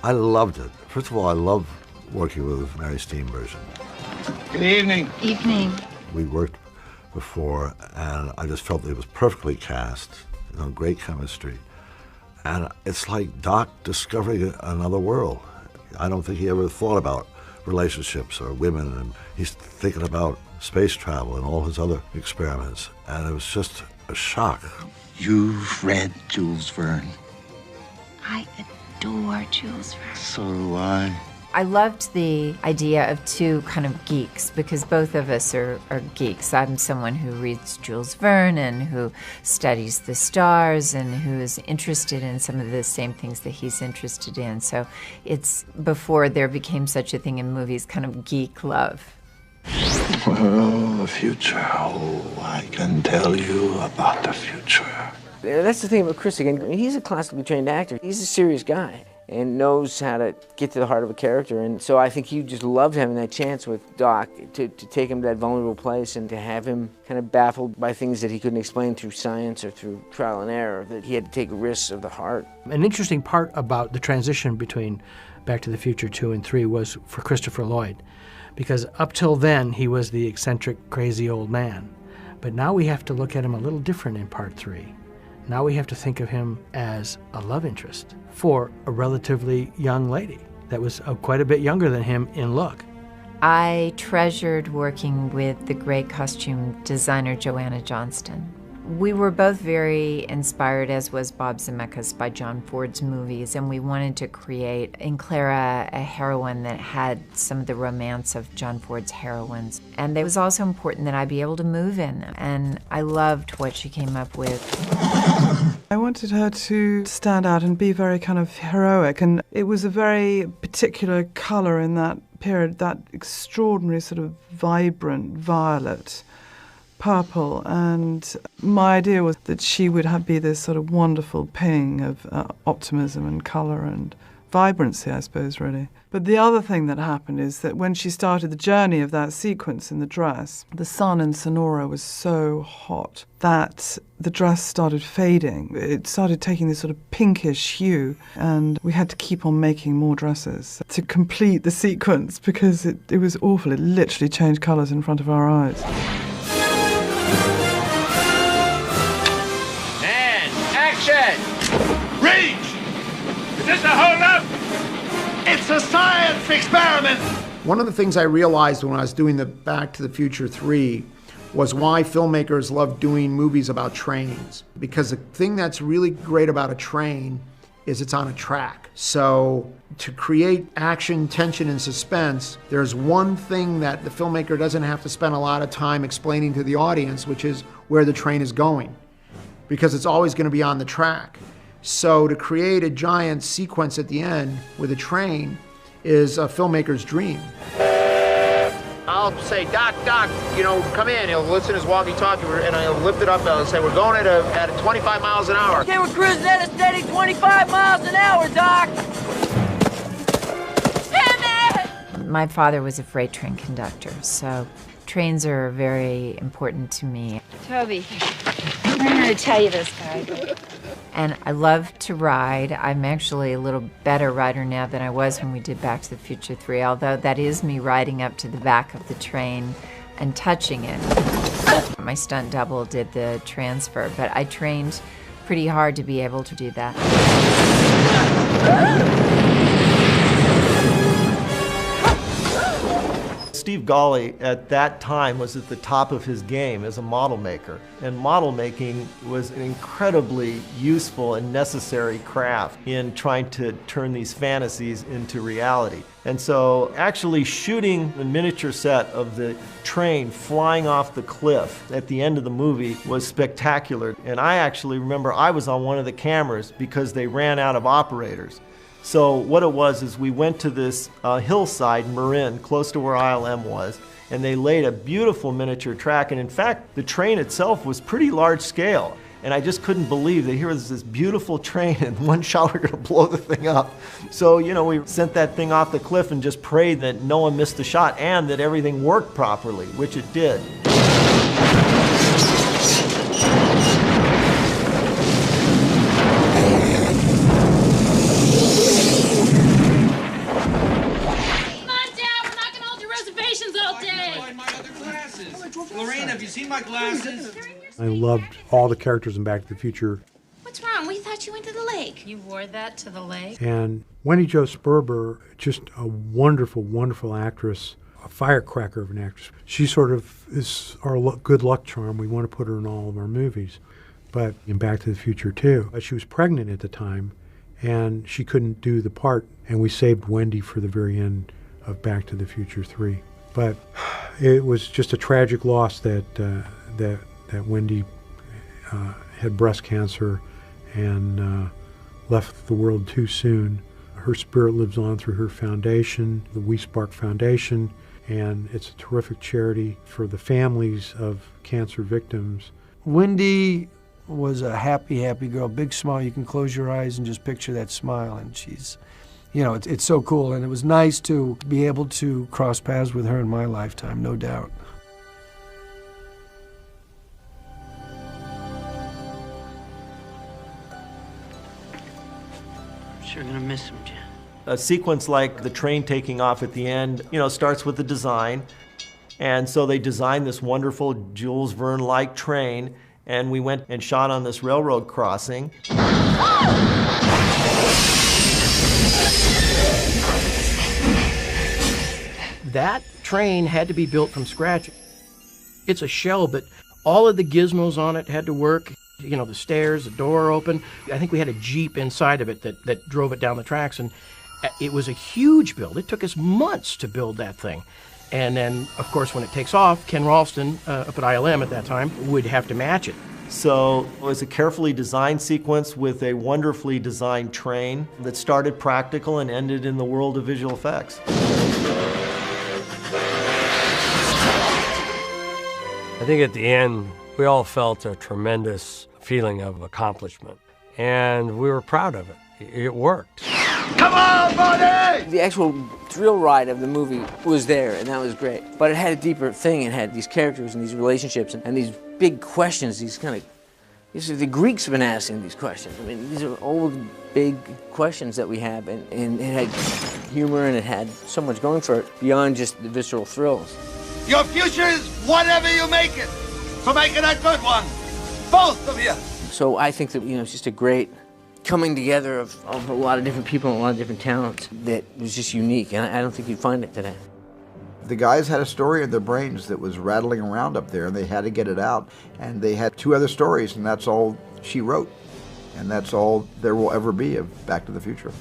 I loved it. First of all, I love working with Mary Steenburgen. Good evening. Evening. We worked before, and I just felt it was perfectly cast, great chemistry. And it's like Doc discovering another world. I don't think he ever thought about relationships or women, and he's thinking about space travel and all his other experiments, and it was just a shock. You've read Jules Verne. I adore Jules Verne. So do I. I loved the idea of two kind of geeks, because both of us are geeks. I'm someone who reads Jules Verne and who studies the stars and who is interested in some of the same things that he's interested in. So it's before there became such a thing in movies, kind of geek love. Well, the future. Oh, I can tell you about the future. That's the thing about Chris again. He's a classically trained actor. He's a serious guy and knows how to get to the heart of a character. And so I think you just loved having that chance with Doc to take him to that vulnerable place and to have him kind of baffled by things that he couldn't explain through science or through trial and error, that he had to take risks of the heart. An interesting part about the transition between Back to the Future 2 and 3 was for Christopher Lloyd, because up till then he was the eccentric, crazy old man. But now we have to look at him a little different in Part 3. Now we have to think of him as a love interest for a relatively young lady that was quite a bit younger than him in look. I treasured working with the great costume designer Joanna Johnston. We were both very inspired, as was Bob Zemeckis, by John Ford's movies, and we wanted to create in Clara a heroine that had some of the romance of John Ford's heroines. And it was also important that I be able to move in them, and I loved what she came up with. I wanted her to stand out and be very kind of heroic, and it was a very particular colour in that period, that extraordinary sort of vibrant violet purple, and my idea was that she would be this sort of wonderful ping of optimism and colour and vibrancy, I suppose, really. But the other thing that happened is that when she started the journey of that sequence in the dress, the sun in Sonora was so hot that the dress started fading. It started taking this sort of pinkish hue, and we had to keep on making more dresses to complete the sequence because it was awful. It literally changed colours in front of our eyes. Rage! Is this a hold-up? It's a science experiment! One of the things I realized when I was doing the Back to the Future 3 was why filmmakers love doing movies about trains. Because the thing that's really great about a train is it's on a track. So to create action, tension, and suspense, there's one thing that the filmmaker doesn't have to spend a lot of time explaining to the audience, which is where the train is going, because it's always going to be on the track. So to create a giant sequence at the end with a train is a filmmaker's dream. I'll say, Doc, come in. He'll listen to his walkie-talkie, and I'll lift it up and I'll say, we're going at 25 miles an hour. Okay, we're cruising at a steady 25 miles an hour, Doc. My father was a freight train conductor, so trains are very important to me. Toby, I'm going to tell you this, guy. And I love to ride. I'm actually a little better rider now than I was when we did Back to the Future 3, although that is me riding up to the back of the train and touching it. My stunt double did the transfer, but I trained pretty hard to be able to do that. Steve Gawley at that time was at the top of his game as a model maker, and model making was an incredibly useful and necessary craft in trying to turn these fantasies into reality. And so actually shooting the miniature set of the train flying off the cliff at the end of the movie was spectacular. And I actually remember I was on one of the cameras because they ran out of operators. So what it was is we went to this hillside, Marin, close to where ILM was, and they laid a beautiful miniature track. And in fact, the train itself was pretty large scale. And I just couldn't believe that here was this beautiful train, and one shot we're going to blow the thing up. So, we sent that thing off the cliff and just prayed that no one missed the shot and that everything worked properly, which it did. Lorraine, have you seen my glasses? I loved all the characters in Back to the Future. What's wrong? We thought you went to the lake. You wore that to the lake? And Wendy Jo Sperber, just a wonderful, wonderful actress, a firecracker of an actress. She sort of is our good luck charm. We want to put her in all of our movies. But in Back to the Future too, she was pregnant at the time, and she couldn't do the part, and we saved Wendy for the very end of Back to the Future 3. But it was just a tragic loss that Wendy had breast cancer and left the world too soon. Her spirit lives on through her foundation, the We Spark Foundation, and it's a terrific charity for the families of cancer victims. Wendy was a happy, happy girl. Big smile. You can close your eyes and just picture that smile, and she's... it's so cool, and it was nice to be able to cross paths with her in my lifetime, no doubt. I'm sure gonna miss him, Jim. A sequence like the train taking off at the end, starts with the design. And so they designed this wonderful Jules Verne-like train, and we went and shot on this railroad crossing. That train had to be built from scratch. It's a shell, but all of the gizmos on it had to work. You know, the stairs, the door open. I think we had a Jeep inside of it that drove it down the tracks, and it was a huge build. It took us months to build that thing. And then, of course, when it takes off, Ken Ralston, up at ILM at that time, would have to match it. So it was a carefully designed sequence with a wonderfully designed train that started practical and ended in the world of visual effects. I think at the end, we all felt a tremendous feeling of accomplishment, and we were proud of it. It worked. Come on, buddy! The actual thrill ride of the movie was there, and that was great. But it had a deeper thing. It had these characters and these relationships and these big questions, the Greeks have been asking these questions. I mean, these are old, big questions that we have, and it had humor, and it had so much going for it beyond just the visceral thrills. Your future is whatever you make it. So make it a good one. Both of you. So I think that, it's just a great coming together of a lot of different people and a lot of different talents that was just unique, and I don't think you'd find it today. The guys had a story in their brains that was rattling around up there, and they had to get it out. And they had 2 other stories, and that's all she wrote. And that's all there will ever be of Back to the Future.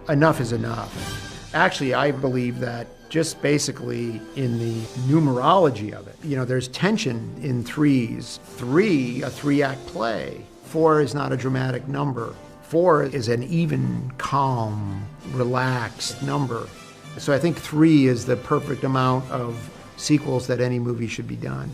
Enough is enough. Actually, I believe that just basically in the numerology of it, there's tension in 3s. 3, a 3-act play. 4 is not a dramatic number. 4 is an even, calm, relaxed number. So I think 3 is the perfect amount of sequels that any movie should be done.